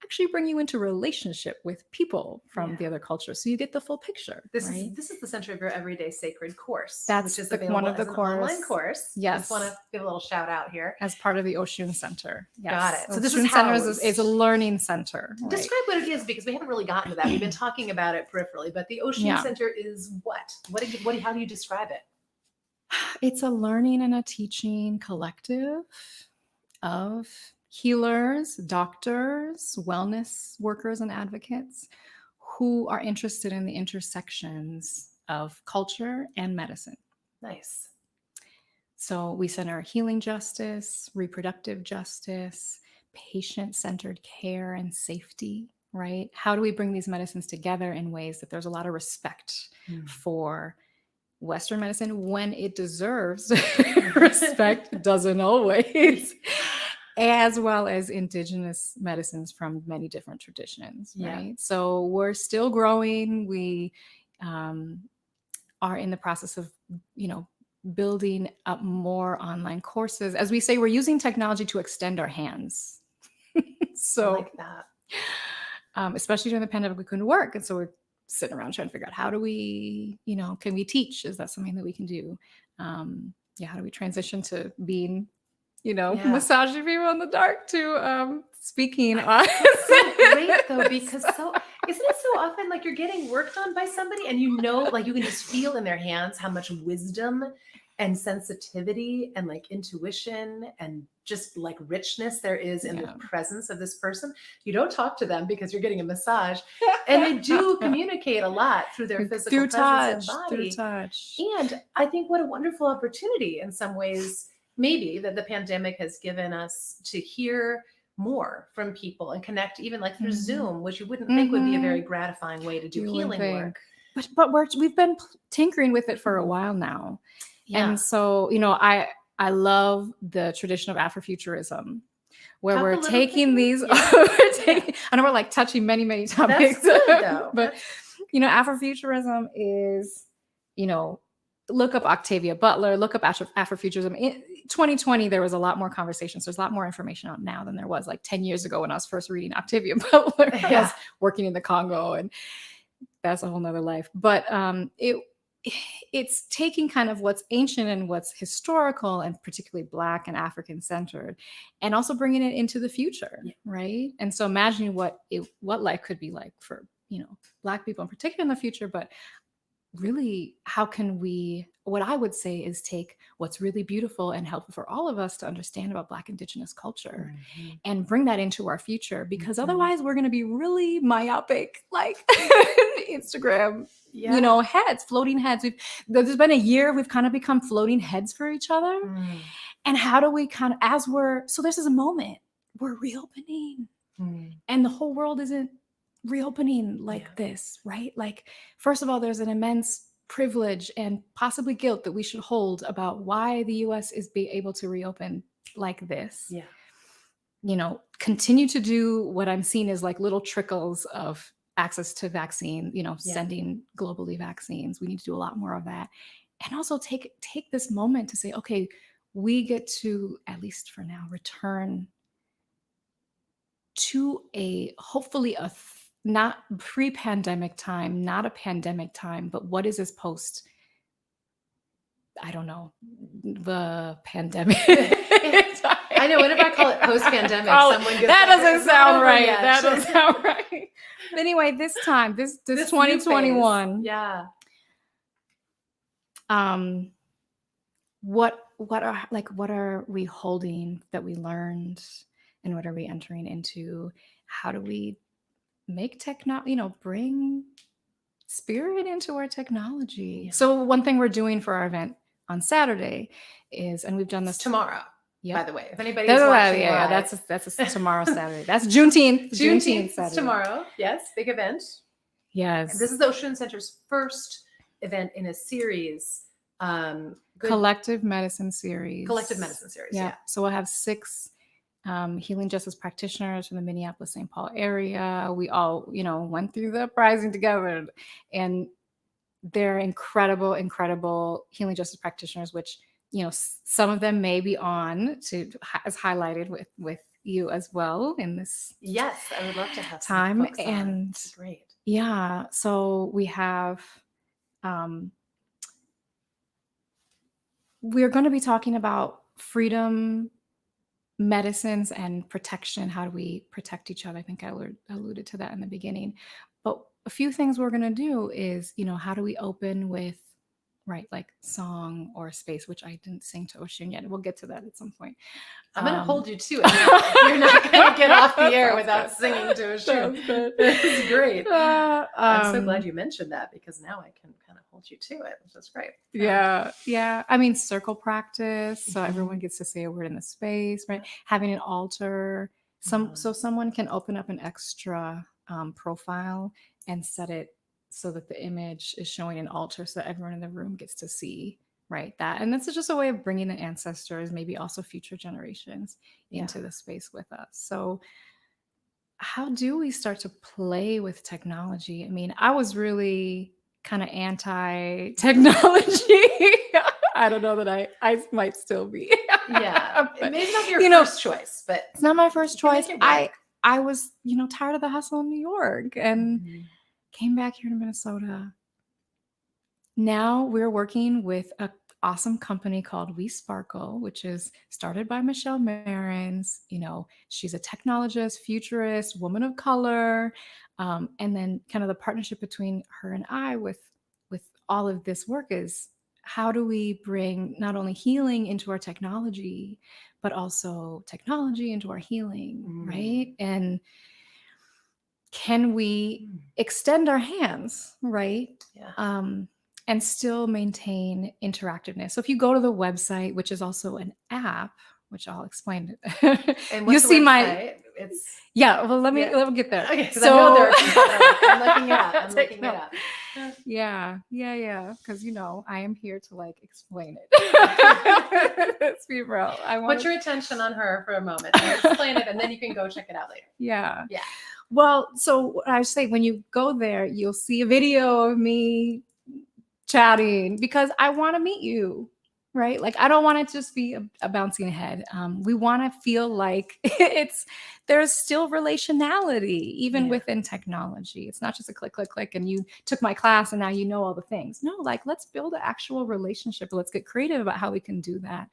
actually bring you into relationship with people from the other culture, so you get the full picture. This is the center of your Everyday Sacred course. That's which is the one of the as an course. Online course. Yes, just want to give a little shout out here as part of the Oshun Center. Yes. Got it. So this Oshun Center is a learning center. Right? Describe what it is, because we haven't really gotten to that. We've been talking about it peripherally, but the Oshun Center is what? How do you describe it? It's a learning and a teaching collective of healers, doctors, wellness workers, and advocates who are interested in the intersections of culture and medicine. Nice. So we center healing justice, reproductive justice, patient-centered care and safety, right? How do we bring these medicines together in ways that there's a lot of respect for Western medicine when it deserves respect, doesn't always, as well as indigenous medicines from many different traditions, right? So we're still growing. We are in the process of, building up more online courses. As we say, we're using technology to extend our hands. So I like that. Especially during the pandemic, we couldn't work. And so we're sitting around trying to figure out how do we, can we teach? Is that something that we can do? How do we transition to being, massaging people in the dark to speaking on? It's so great though, because isn't it so often like you're getting worked on by somebody and like you can just feel in their hands how much wisdom and sensitivity and like intuition and just like richness there is in the presence of this person. You don't talk to them because you're getting a massage, and they do communicate a lot through their physical presence and body. Through touch. And I think what a wonderful opportunity in some ways, maybe, that the pandemic has given us to hear more from people and connect, even like through Zoom, which you wouldn't think would be a very gratifying way to do healing work. But we've been tinkering with it for a while now. Yeah. And so, I love the tradition of Afrofuturism, where we're taking these, I know we're like touching many, many topics. That's good, though. But, Afrofuturism is, look up Octavia Butler, look up Afrofuturism. In 2020, there was a lot more conversations. There's a lot more information out now than there was like 10 years ago when I was first reading Octavia Butler. I was working in the Congo, and that's a whole nother life. But it's taking kind of what's ancient and what's historical and particularly Black and African centered, and also bringing it into the future, right? And so imagining what life could be like for, Black people in particular in the future, but really, how can we, what I would say is take what's really beautiful and helpful for all of us to understand about Black Indigenous culture and bring that into our future, because otherwise we're going to be really myopic, like Instagram, heads, floating heads. There's been a year we've kind of become floating heads for each other. And how do we kind of, so this is a moment, we're reopening and the whole world isn't reopening like this, right? Like, first of all, there's an immense privilege and possibly guilt that we should hold about why the US is being able to reopen like this. Continue to do what I'm seeing is like little trickles of access to vaccine, sending globally vaccines. We need to do a lot more of that. And also take this moment to say, okay, we get to, at least for now, return to hopefully not pre-pandemic time, not a pandemic time, but what is this post, I don't know, the pandemic. I know, whenever I call it post-pandemic, someone gets that doesn't sound right. That doesn't sound right. But anyway, this time, this 2021. What are we holding that we learned, and what are we entering into? How do we make technology, bring spirit into our technology? So one thing we're doing for our event on Saturday is, and we've done this tomorrow, by the way, if anybody's watching live. That's a tomorrow Saturday. That's Juneteenth Saturday. Tomorrow. Yes, big event. Yes. And this is the Oshun Center's first event in a series. Collective medicine series. Yeah. So we'll have 6 healing justice practitioners from the Minneapolis-St. Paul area. We all, went through the uprising together, and they're incredible healing justice practitioners, which, some of them may be on to, as highlighted with you as well in this. Yes, I would love to have time. Some and great. Yeah. So we have, we're going to be talking about freedom, medicines, and protection. How do we protect each other? I think I alluded to that in the beginning. But a few things we're going to do is, how do we open with, like song or space, which I didn't sing to Oshun yet. We'll get to that at some point. I'm going to hold you to it. You're not going to get off the air without singing to Oshun. This is great. I'm so glad you mentioned that, because now I can kind of hold you to it, which is great. Yeah. I mean, circle practice. So everyone gets to say a word in the space, right? Having an altar. So someone can open up an extra profile and set it so that the image is showing an altar so that everyone in the room gets to see, right, that. And that's just a way of bringing the ancestors, maybe also future generations, into the space with us. So how do we start to play with technology? I mean, I was really kind of anti-technology. I don't know that I might still be. It may not be your first choice, but it's not my first choice. I was, tired of the hustle in New York and came back here to Minnesota. Now we're working with a awesome company called We Sparkle, which is started by Michelle Marins. She's a technologist, futurist, woman of color. And then kind of the partnership between her and I with all of this work is how do we bring not only healing into our technology, but also technology into our healing, right? And can we extend our hands, right? And still maintain interactiveness. So if you go to the website, which is also an app, which I'll explain, and you'll see website? Let me get there. Okay, so I know there are people I'm looking it up. Yeah. Because I am here to explain it. Let's be real. Put your attention on her for a moment and explain it, and then you can go check it out later. Yeah. Well, so what I say, when you go there, you'll see a video of me chatting because I want to meet you, right? I don't want it to just be a bouncing head. We want to feel like there's still relationality even within technology. It's not just a click, click, click, and you took my class and now you know all the things. No, let's build an actual relationship. Let's get creative about how we can do that.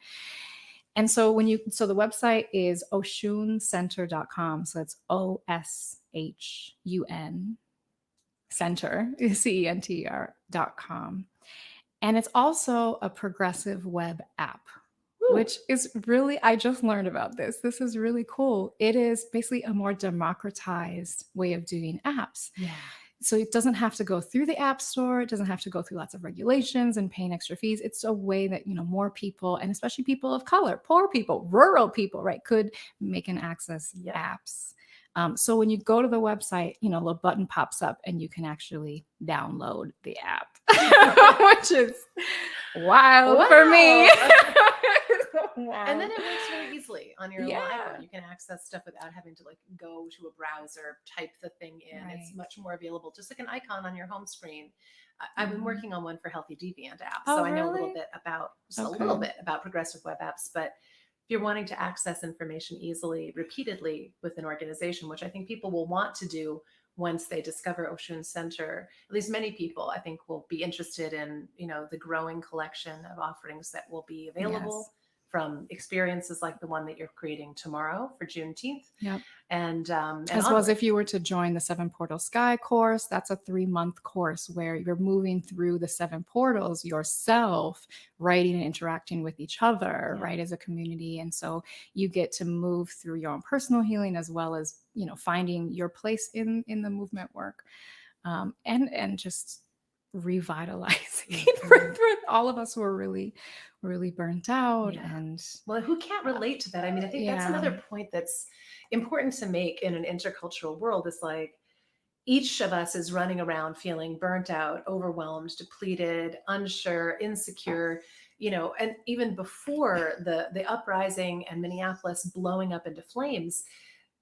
And so the website is oshuncenter.com. So it's OSHUN center, CENTR.com. And it's also a progressive web app, which is really, I just learned about this. This is really cool. It is basically a more democratized way of doing apps. Yeah. So it doesn't have to go through the App Store. It doesn't have to go through lots of regulations and paying extra fees. It's a way that, more people, and especially people of color, poor people, rural people, right, could make and access apps. So when you go to the website, a little button pops up and you can actually download the app, which is wild for me. And then it works really easily on your iPhone. You can access stuff without having to go to a browser, type the thing in. Right. It's much more available, just like an icon on your home screen. I've been working on one for Healthy Deviant apps, so I know a little bit about progressive web apps, but if you're wanting to access information easily, repeatedly with an organization, which I think people will want to do once they discover Oshun Center, at least many people, I think, will be interested in, the growing collection of offerings that will be available from experiences like the one that you're creating tomorrow for Juneteenth. Yep. And as well as if you were to join the 7 Portal Sky course, that's a 3-month course where you're moving through the 7 portals yourself, writing and interacting with each other, right, as a community. And so you get to move through your own personal healing as well as, finding your place in the movement work, and just revitalizing for all of us who are really, really burnt out. And who can't relate to that? I mean, I think that's another point that's important to make in an intercultural world, is each of us is running around feeling burnt out, overwhelmed, depleted, unsure, insecure, and even before the uprising and Minneapolis blowing up into flames,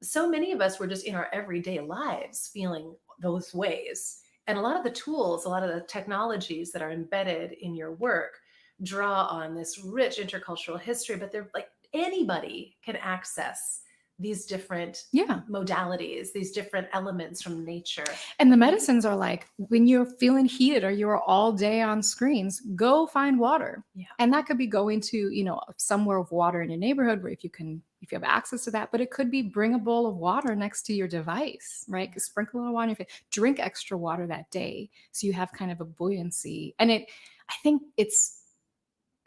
so many of us were just in our everyday lives feeling those ways. And a lot of the tools, a lot of the technologies that are embedded in your work draw on this rich intercultural history, but they're anybody can access these different modalities, these different elements from nature. And the medicines are when you're feeling heated or you're all day on screens, go find water. Yeah. And that could be going to, somewhere of water in your neighborhood where if you have access to that, but it could be bring a bowl of water next to your device, right? Sprinkle a little water in your face, drink extra water that day. So you have kind of a buoyancy. And I think it's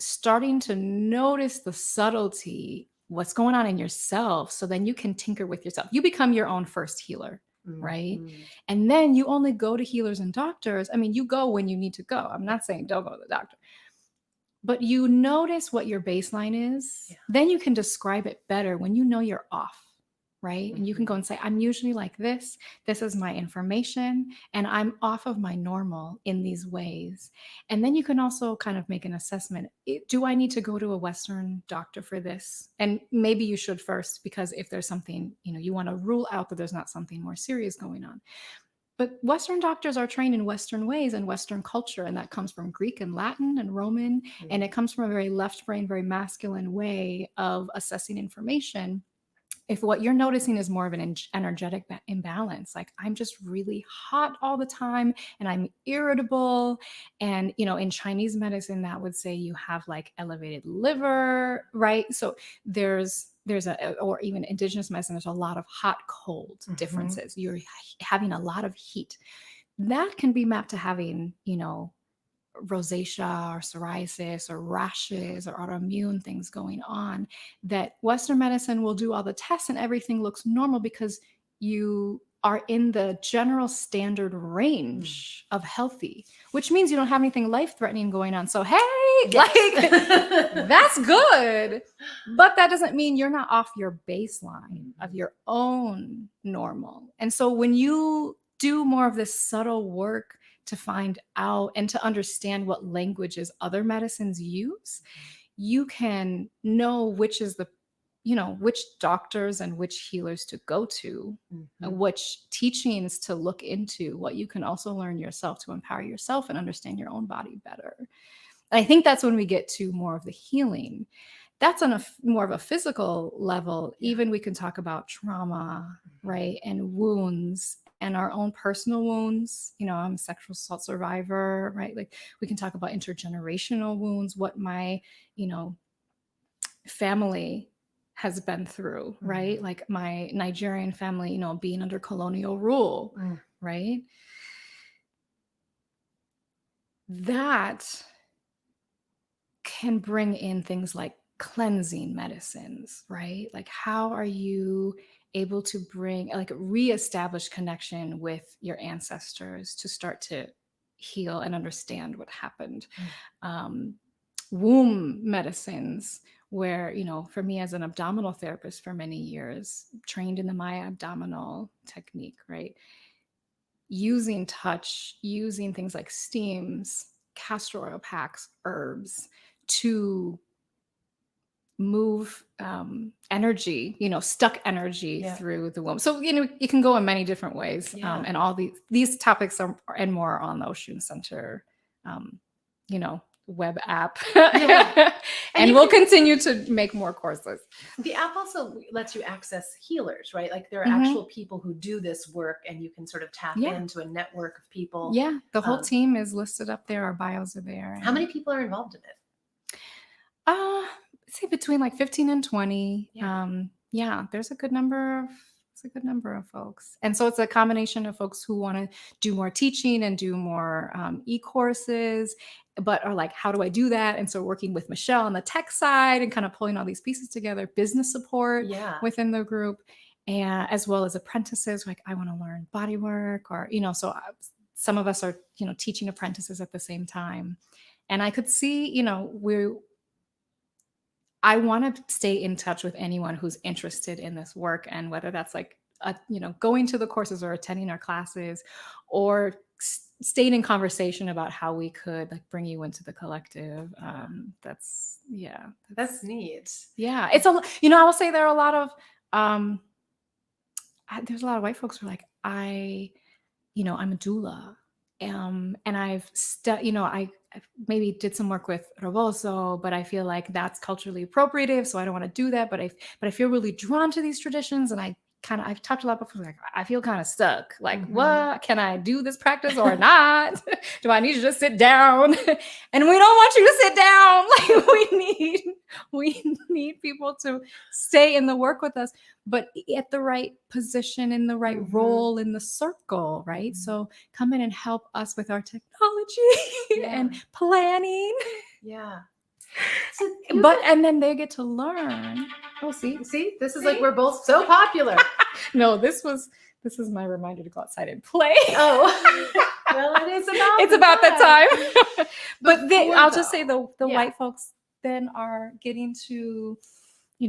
starting to notice the subtlety, what's going on in yourself, so then you can tinker with yourself. You become your own first healer, right? Mhm. And then you only go to healers and doctors. I mean, you go when you need to go. I'm not saying don't go to the doctor, but you notice what your baseline is. Yeah. Then you can describe it better when you know you're off, right? And you can go and say, I'm usually like this. This is my information, and I'm off of my normal in these ways. And then you can also kind of make an assessment. Do I need to go to a Western doctor for this? And maybe you should first, because if there's something, you want to rule out that there's not something more serious going on. But Western doctors are trained in Western ways and Western culture, and that comes from Greek and Latin and Roman, and it comes from a very left brain, very masculine way of assessing information. If what you're noticing is more of an energetic imbalance, like I'm just really hot all the time and I'm irritable, and in Chinese medicine that would say you have like elevated liver, right? So there's or even indigenous medicine, there's a lot of hot cold differences. You're having a lot of heat that can be mapped to having rosacea or psoriasis or rashes or autoimmune things going on, that Western medicine will do all the tests and everything looks normal because you are in the general standard range of healthy, which means you don't have anything life-threatening going on. So, hey, like that's good. But that doesn't mean you're not off your baseline of your own normal. And so when you do more of this subtle work to find out and to understand what languages other medicines use, you can know which is which doctors and which healers to go to, which teachings to look into, what you can also learn yourself to empower yourself and understand your own body better. And I think that's when we get to more of the healing. That's on more of a physical level. Even we can talk about trauma, right? And wounds and our own personal wounds. I'm a sexual assault survivor, right? Like we can talk about intergenerational wounds, what my, family has been through, right? Like my Nigerian family, being under colonial rule, right? That can bring in things like cleansing medicines, right? Like how are you able to reestablish connection with your ancestors to start to heal and understand what happened? Womb medicines, where, for me as an abdominal therapist for many years, trained in the Maya abdominal technique, right? Using touch, using things like steams, castor oil packs, herbs to move energy, stuck energy through the womb. So, you can go in many different ways. And all these topics are and more on the Oshun Center, web app. And we'll continue to make more courses. The app also lets you access healers, right? Like there are actual people who do this work, and you can sort of tap into a network of people. Yeah, the whole team is listed up there. Our bios are there. How many people are involved in it? I'd say between like 15 and 20. There's a good number of folks. And so it's a combination of folks who want to do more teaching and do more e-courses, but are like, how do I do that? And so working with Michelle on the tech side and kind of pulling all these pieces together, business support within the group, and as well as apprentices, like I want to learn body work, or, so some of us are, teaching apprentices at the same time. And I could see, I want to stay in touch with anyone who's interested in this work, and whether that's like, going to the courses or attending our classes, or staying in conversation about how we could like bring you into the collective. That's neat. Yeah, it's I will say there are a lot of there's a lot of white folks who are like, I'm a doula. And I've I maybe did some work with Rebozo, but I feel like that's culturally appropriative, so I don't want to do that. But I feel really drawn to these traditions, and I've talked a lot before, like I feel kind of stuck. Like, what can I do this practice or not? Do I need to just sit down? And we don't want you to sit down. Like we need people to stay in the work with us, but at the right position, in the right role in the circle, right? So come in and help us with our technology and planning. Yeah. So, and then they get to learn. Oh, see, this is like we're both so popular. No, this was This is my reminder to go outside and play. Oh, well, it is about It's about that time. But Before, I'll just say the yeah. white folks then are getting to,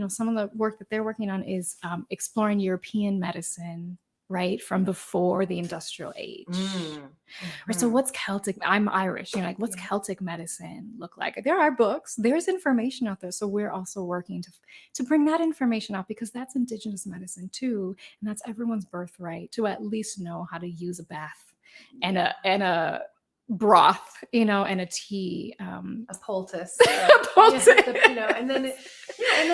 some of the work that they're working on is exploring European medicine, right, from before the industrial age. Right, so what's Celtic? I'm Irish. Like, what's Celtic medicine look like? There are books. There's information out there. So we're also working to bring that information out, because that's indigenous medicine too, and that's everyone's birthright to at least know how to use a bath and a broth, and a tea, a poultice, poultice. and then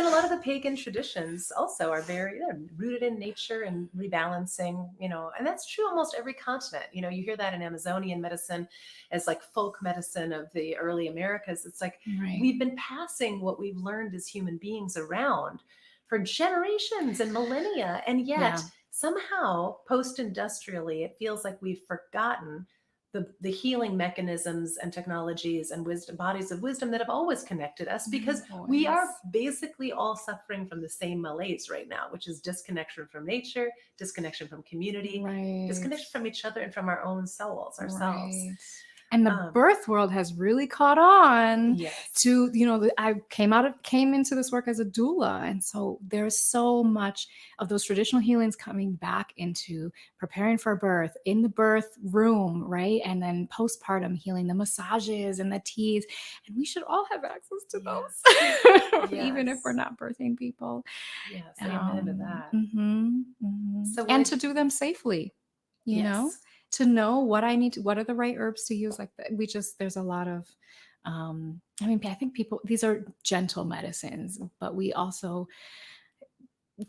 a lot of the pagan traditions also are very rooted in nature and rebalancing, and that's true almost every continent. You hear that in Amazonian medicine as like folk medicine of the early Americas. It's like we've been passing what we've learned as human beings around for generations and millennia, and yet somehow post-industrially it feels like we've forgotten the healing mechanisms and technologies and bodies of wisdom that have always connected us, because we are basically all suffering from the same malaise right now, which is disconnection from nature, disconnection from community, disconnection from each other and from our own souls, ourselves. And the birth world has really caught on to, I came into this work as a doula. And so there's so much of those traditional healings coming back into preparing for birth in the birth room, right? And then postpartum healing, the massages and the teas. And we should all have access to those, even if we're not birthing people. Yes, amen to that. So and to do them safely, you know? To know what what are the right herbs to use. Like there's a lot of, I think these are gentle medicines, but we also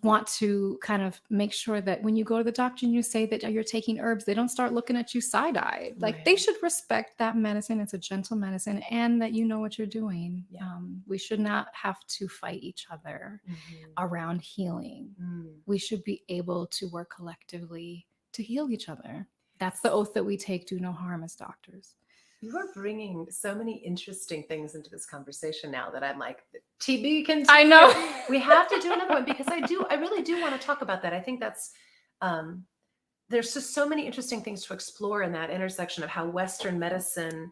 want to kind of make sure that when you go to the doctor and you say that you're taking herbs, they don't start looking at you side-eyed. Like they should respect that medicine. It's a gentle medicine, and that you know what you're doing. We should not have to fight each other around healing. We should be able to work collectively to heal each other. That's the oath that we take: do no harm as doctors. You are bringing so many interesting things into this conversation now that I'm like, TB can. I know. We have to do another one, because I really do want to talk about that. I think that's, there's just so many interesting things to explore in that intersection of how Western medicine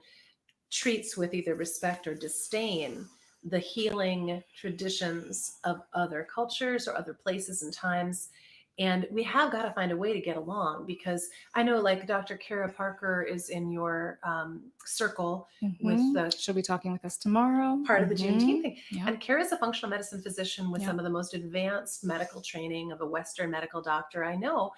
treats with either respect or disdain the healing traditions of other cultures or other places and times. And we have got to find a way to get along, because I know like Dr. Kara Parker is in your circle with the... She'll be talking with us tomorrow. Part of the Juneteenth thing. And Kara's a functional medicine physician with some of the most advanced medical training of a Western medical doctor I know,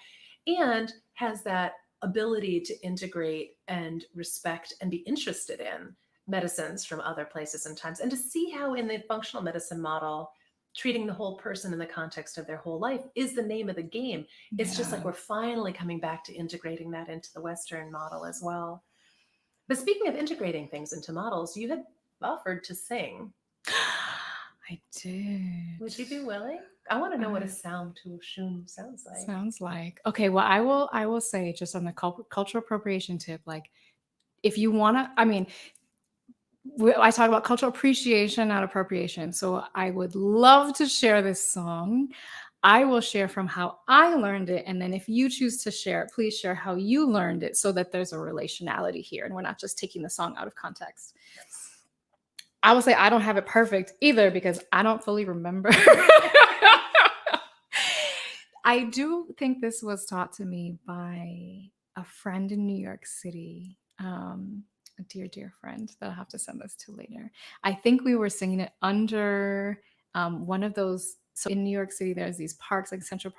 and has that ability to integrate and respect and be interested in medicines from other places and times, and to see how in the functional medicine model, treating the whole person in the context of their whole life is the name of the game. It's just like we're finally coming back to integrating that into the Western model as well. But speaking of integrating things into models, you had offered to sing. I did. Would you be willing? I want to know what a sound to Oshun sounds like. Okay, well, I will say, just on the cultural appropriation tip, like if you want to, I talk about cultural appreciation, not appropriation. So I would love to share this song. I will share from how I learned it. And then if you choose to share it, please share how you learned it, so that there's a relationality here and we're not just taking the song out of context. I will say I don't have it perfect either, because I don't fully remember. I do think this was taught to me by a friend in New York City. A dear friend that I'll have to send this to later. I think we were singing it under one of those. So in New York City, there's these parks, like Central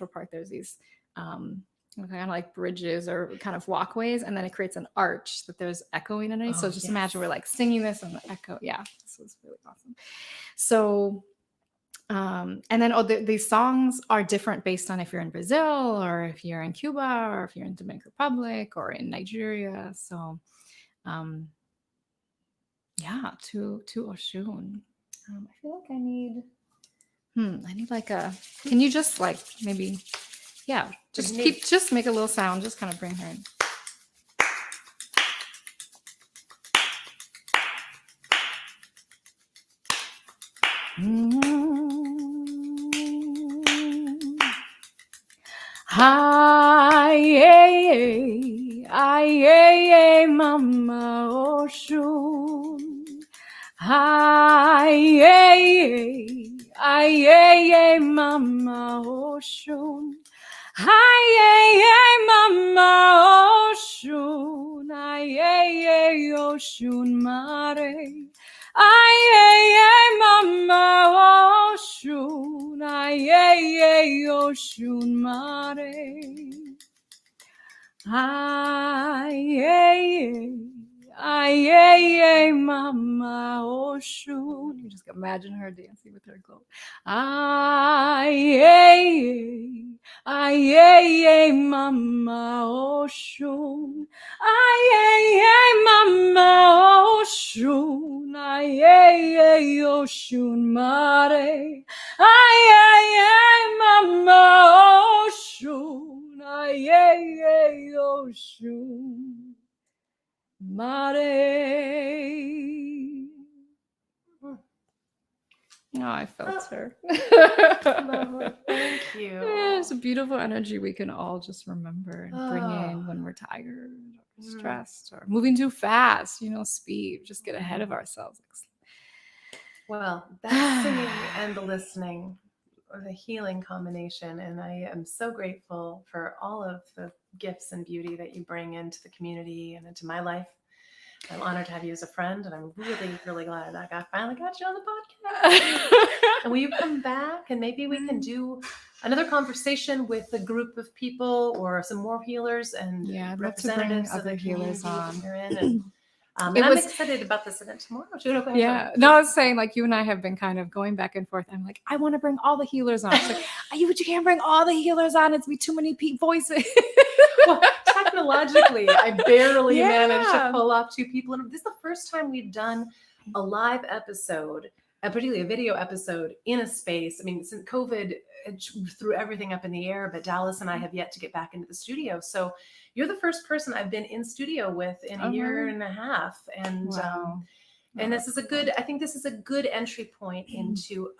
Park. There's these kind of like bridges or kind of walkways, and then it creates an arch that there's echoing underneath. So just imagine we're like singing this and the echo. Yeah, this was really awesome. So, and then these songs are different based on if you're in Brazil or if you're in Cuba or if you're in Dominican Republic or in Nigeria. So. To Oshun. I feel like I need like can you just like maybe, just make a little sound, just kind of bring her in. Ha Aye, Mama Oshun. Aye, Mama Oshun. Aye, Mama Oshun. Aye, Oshun Mare. Aye, Mama Oshun. Aye, Oshun Mare. Aye, Mama Oshun. You just imagine her dancing with her globe. Aye, Mama Oshun. Aye, Mama Oshun. Aye, Oshun Mare. Aye, Mama Oshun. Aye, Oshun Mare. Oh, I felt her. Lovely. Thank you. Yeah, it's a beautiful energy we can all just remember and bring in when we're tired or stressed or moving too fast. Speed. Just get ahead of ourselves. Well, that singing and the listening or the healing combination. And I am so grateful for all of the gifts and beauty that you bring into the community and into my life. I'm honored to have you as a friend, and I'm really, really glad that I finally got you on the podcast. And will you come back, and maybe we can do another conversation with a group of people or some more healers and representatives of the healers on. And I'm excited about this event tomorrow. Yeah. No, I was saying, like, you and I have been kind of going back and forth. I'm like, I want to bring all the healers on. It's like, you can't bring all the healers on. It's be too many voices. Well, technologically, I barely managed to pull off 2 people. And this is the first time we've done a live episode, particularly a video episode in a space. I mean, since COVID threw everything up in the air, but Dallas and I have yet to get back into the studio. So you're the first person I've been in studio with in a year and a half. And and this is I think this is a good entry point into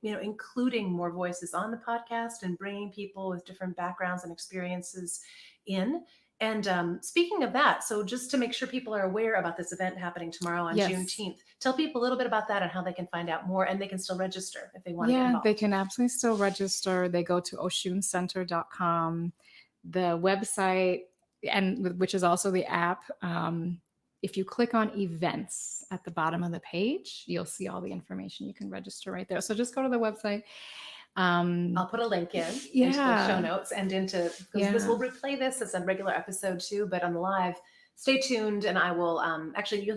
including more voices on the podcast and bringing people with different backgrounds and experiences in. And speaking of that, so just to make sure people are aware about this event happening tomorrow on Juneteenth, tell people a little bit about that and how they can find out more, and they can still register if they want to get involved. They can absolutely still register. They go to oshuncenter.com, the website, and which is also the app. If you click on events at the bottom of the page, you'll see all the information. You can register right there. So just go to the website. I'll put a link into the show notes and this will replay this as a regular episode too, but on the live, stay tuned. And I will actually,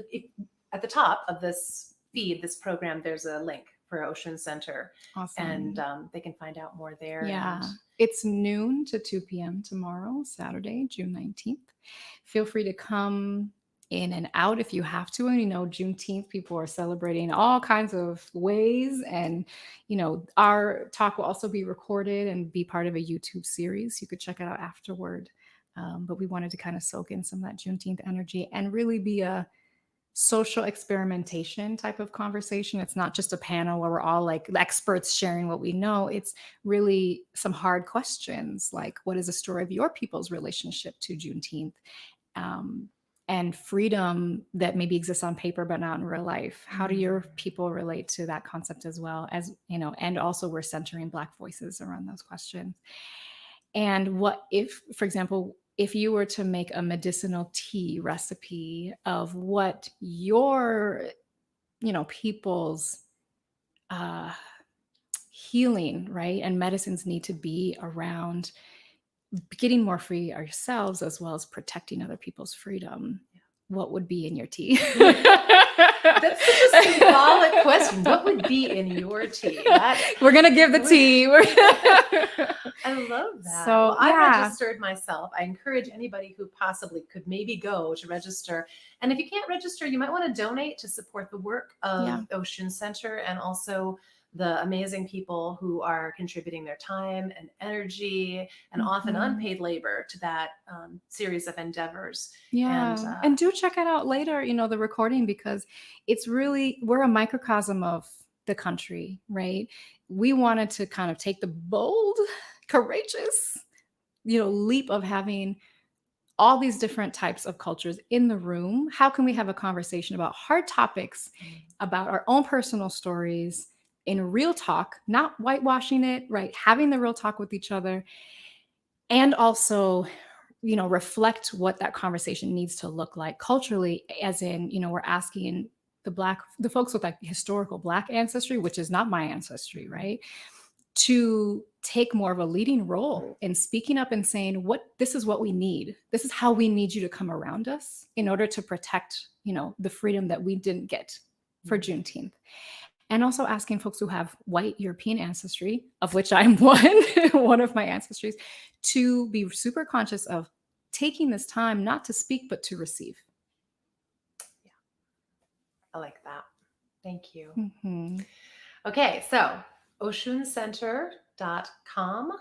at the top of this feed, this program, there's a link for Ocean Center. Awesome. And they can find out more there. Yeah. It's noon to 2 p.m. tomorrow, Saturday, June 19th. Feel free to come in and out if you have to. And Juneteenth, people are celebrating all kinds of ways, and our talk will also be recorded and be part of a YouTube series. You could check it out afterward, but we wanted to kind of soak in some of that Juneteenth energy and really be a social experimentation type of conversation. It's not just a panel where we're all like experts sharing what we know. It's really some hard questions, like, what is the story of your people's relationship to Juneteenth? And freedom that maybe exists on paper, but not in real life. How do your people relate to that concept as well? As and also we're centering Black voices around those questions. And what if, for example, if you were to make a medicinal tea recipe of what your, people's healing, right, and medicines need to be around getting more free ourselves as well as protecting other people's freedom, what would be in your tea? That's such a symbolic question. What would be in your tea? We're going to give the tea. I love that. So I registered myself. I encourage anybody who possibly could maybe go to register. And if you can't register, you might want to donate to support the work of Ocean Center and also the amazing people who are contributing their time and energy and often unpaid labor to that series of endeavors. Yeah. And do check it out later, the recording, because it's really, we're a microcosm of the country, right? We wanted to kind of take the bold, courageous leap of having all these different types of cultures in the room. How can we have a conversation about hard topics, about our own personal stories in real talk, not whitewashing it, right? Having the real talk with each other, and also, reflect what that conversation needs to look like culturally, as in, we're asking the folks with like historical Black ancestry, which is not my ancestry, right? To take more of a leading role in speaking up and saying, this is what we need. This is how we need you to come around us in order to protect, the freedom that we didn't get for Juneteenth. And also asking folks who have white European ancestry, of which I'm one of my ancestries, to be super conscious of taking this time not to speak, but to receive. Yeah, I like that. Thank you. Mm-hmm. Okay, so oshuncenter.com.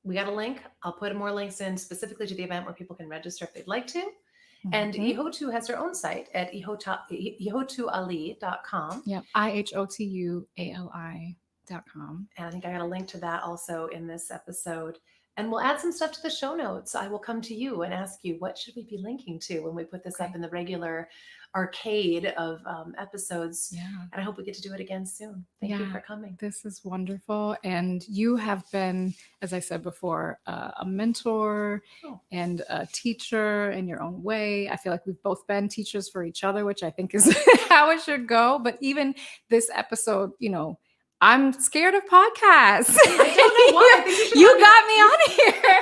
We got a link. I'll put more links in specifically to the event where people can register if they'd like to. Mm-hmm. And Ihotu has their own site at ihotuali.com. Yeah, ihotuali.com. And I think I got a link to that also in this episode. And we'll add some stuff to the show notes. I will come to you and ask you, what should we be linking to when we put this up in the regular arcade of episodes? Yeah. And I hope we get to do it again soon. Thank you for coming. This is wonderful. And you have been, as I said before, a mentor and a teacher in your own way. I feel like we've both been teachers for each other, which I think is how it should go. But even this episode, I'm scared of podcasts. I don't know why. I think you got me on here.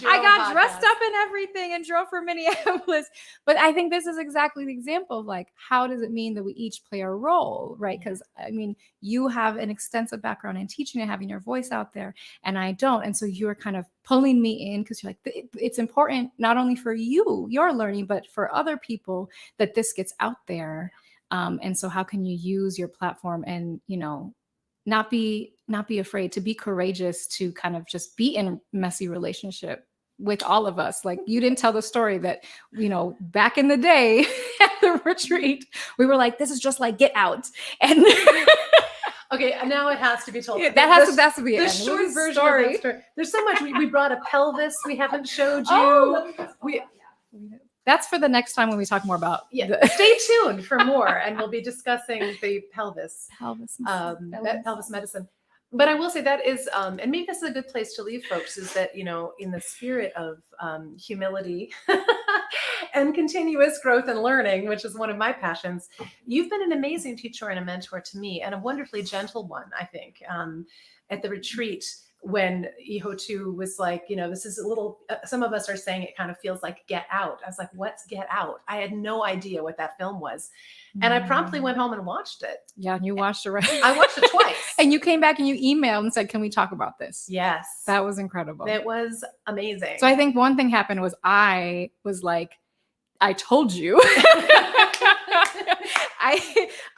I got dressed up in everything and drove for Minneapolis. But I think this is exactly the example of like, how does it mean that we each play a role, right? Because you have an extensive background in teaching and having your voice out there, and I don't. And so you're kind of pulling me in because you're like, it's important not only for your learning, but for other people that this gets out there. And so how can you use your platform and, not be afraid, to be courageous, to kind of just be in messy relationship with all of us. Like, you didn't tell the story that, back in the day at the retreat, we were like, this is just like Get Out. And okay, now it has to be told. Yeah, that has to be the short version of that story. There's so much. We brought a pelvis we haven't showed you. That's for the next time when we talk more about. Stay tuned for more, and we'll be discussing the pelvis medicine. But I will say that is, and maybe this is a good place to leave folks, is that, in the spirit of humility and continuous growth and learning, which is one of my passions, you've been an amazing teacher and a mentor to me, and a wonderfully gentle one, I think, at the retreat. When Ihotu was like, this is a little, some of us are saying it kind of feels like Get Out. I was like, what's Get Out? I had no idea what that film was. And I promptly went home and watched it. Yeah, and you watched it, right? I watched it twice. And you came back and you emailed and said, can we talk about this? Yes. That was incredible. It was amazing. So I think one thing happened was I was like, I told you.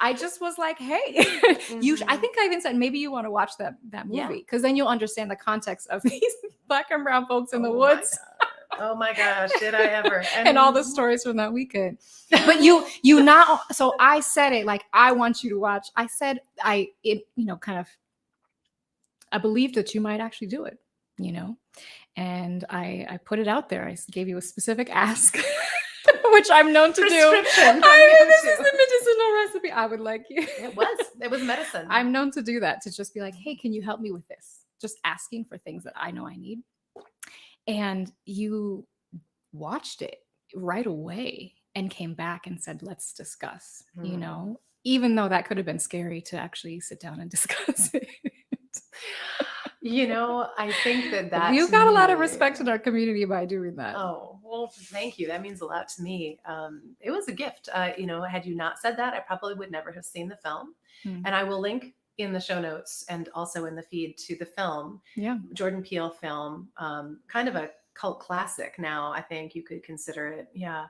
I just was like, hey, I think I even said, maybe you want to watch that movie, because then you'll understand the context of these Black and brown folks in the woods. Oh my gosh, did I ever? And all the stories from that weekend. But so I said it like, I want you to watch. I said, I believed that you might actually do it, and I put it out there. I gave you a specific ask. Which I'm known to do. This is the medicinal recipe. I would like you. It was medicine. I'm known to do that, to just be like, hey, can you help me with this? Just asking for things that I know I need. And you watched it right away and came back and said, let's discuss, even though that could have been scary to actually sit down and discuss it. I think that you got a lot of respect in our community by doing that. Oh, well, thank you. That means a lot to me. It was a gift. Had you not said that, I probably would never have seen the film. And I will link in the show notes and also in the feed to the film. Yeah. Jordan Peele film, kind of a cult classic now, I think you could consider it. Yeah.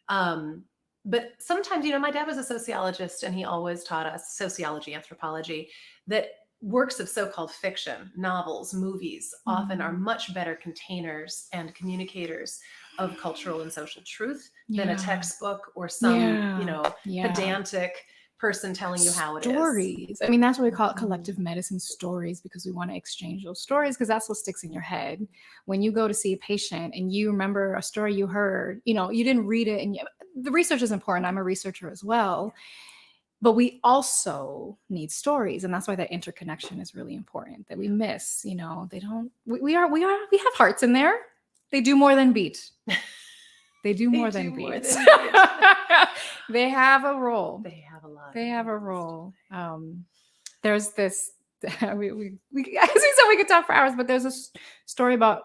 But sometimes, my dad was a sociologist, and he always taught us sociology, anthropology, that works of so-called fiction, novels, movies, often are much better containers and communicators of cultural and social truth than a textbook or some, pedantic person telling you how it is. Stories. I mean, that's what we call it Mhm. collective medicine stories, because we want to exchange those stories, because that's what sticks in your head. When you go to see a patient and you remember a story you heard, you know, you didn't read it, and the research is important. I'm a researcher as well. But we also need stories, and that's why that interconnection is really important that we miss. You know, they don't. We have hearts in there. They do more than beat. They do more than beat. They have a role. They have a lot. They have a role. There's this. we as we said, we could talk for hours, but there's a story about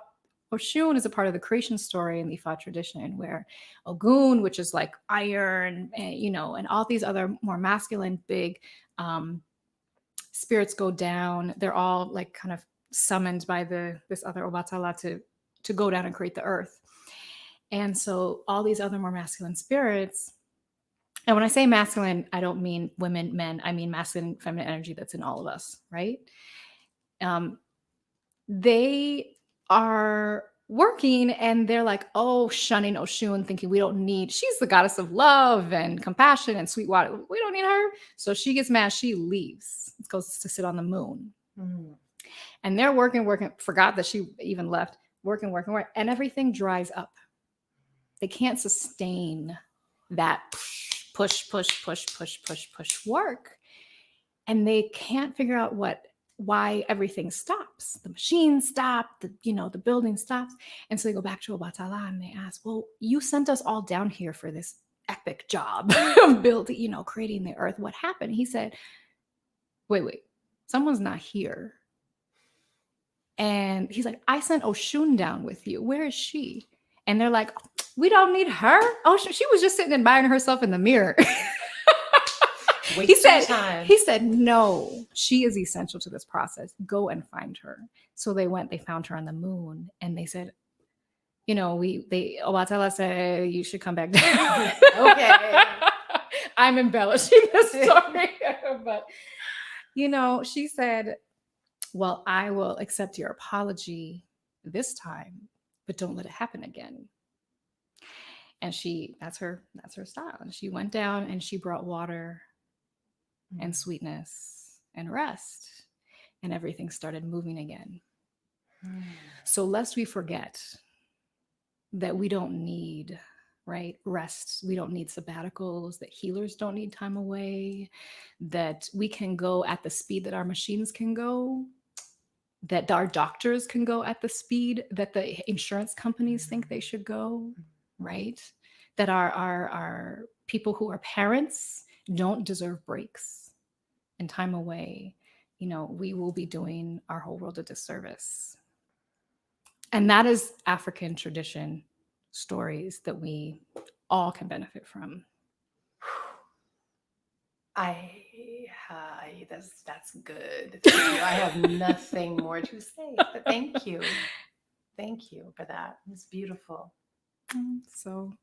Oshun is a part of the creation story in the Ifa tradition, where Ogun, which is like iron, and, you know, and all these other more masculine big spirits go down. They're all like kind of summoned by this other Obatala to go down and create the earth. And so all these other more masculine spirits, and when I say masculine, I don't mean women, men. I mean masculine, feminine energy that's in all of us, right? They are working, and they're like, oh, shunning Oshun, thinking we don't need, she's the goddess of love and compassion and sweet water. We don't need her. So she gets mad. She leaves. Goes to sit on the moon. Mm. And they're working, forgot that she even left, working, and everything dries up. They can't sustain that push work. And they can't figure out why everything stops. The machines stop, the building stops. And so they go back to Obatala and they ask, well, you sent us all down here for this epic job of building, creating the earth. What happened? He said, wait, someone's not here. And he's like, I sent Oshun down with you. Where is she? And they're like, we don't need her. Oh, she was just sitting admiring herself in the mirror. He said, no, she is essential to this process. Go and find her. So they went, they found her on the moon, and they said, Obatala said, you should come back down. Okay. I'm embellishing the story. But, she said, well, I will accept your apology this time, but don't let it happen again. And that's her style. And she went down and she brought water and sweetness and rest, and everything started moving again. So lest we forget that we don't need rest, we don't need sabbaticals, that healers don't need time away, that we can go at the speed that our machines can go, that our doctors can go at the speed that the insurance companies think they should go, right? That our people who are parents don't deserve breaks and time away. We will be doing our whole world a disservice. And that is African tradition stories that we all can benefit from. That's good. Thank you. I have nothing more to say, but thank you. Thank you for that. It's beautiful. So,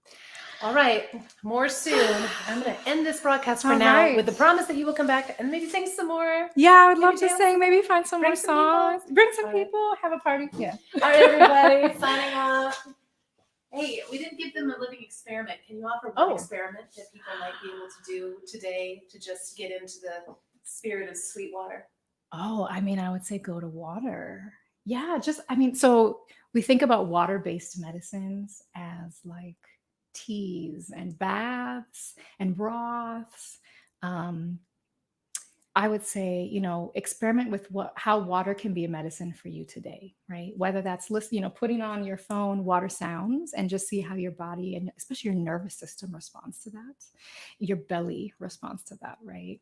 all right, more soon. I'm going to end this broadcast for now with the promise that you will come back and maybe sing some more. Yeah, I would love to sing. Maybe find some more songs. Bring some people. Have a party. Yeah. All right, everybody. Signing off. Hey, we didn't give them a living experiment. Can you offer one experiment that people might be able to do today to just get into the spirit of sweet water? Oh, I would say go to water. Yeah, so we think about water-based medicines as like teas and baths and broths. I would say, experiment with how water can be a medicine for you today, right? Whether that's putting on your phone water sounds and just see how your body and especially your nervous system responds to that. Your belly responds to that, right?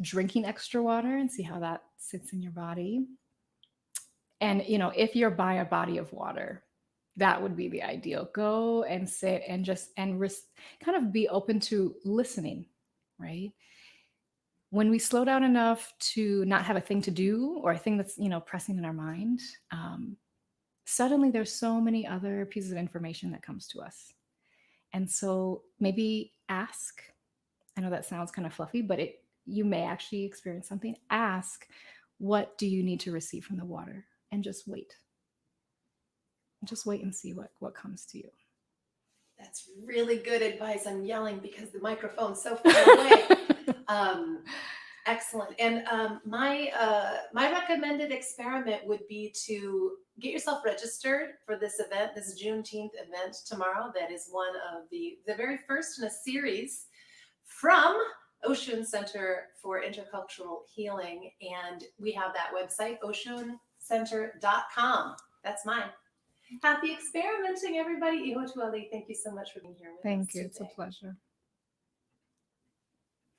Drinking extra water and see how that sits in your body. And, if you're by a body of water, that would be the ideal. Go and sit and kind of be open to listening, right? When we slow down enough to not have a thing to do or a thing that's, pressing in our mind, suddenly there's so many other pieces of information that comes to us. And so maybe ask, I know that sounds kind of fluffy, but you may actually experience something. Ask, what do you need to receive from the water? And just wait. Just wait and see what comes to you. That's really good advice. I'm yelling because the microphone's so far away. Excellent. And my recommended experiment would be to get yourself registered for this event, this Juneteenth event tomorrow. That is one of the very first in a series from Oshun Center for Intercultural Healing. And we have that website, oshuncenter.com. That's mine. Happy experimenting, everybody. Ihotu Ali, thank you so much for being here with us Thank you. It's a today. pleasure.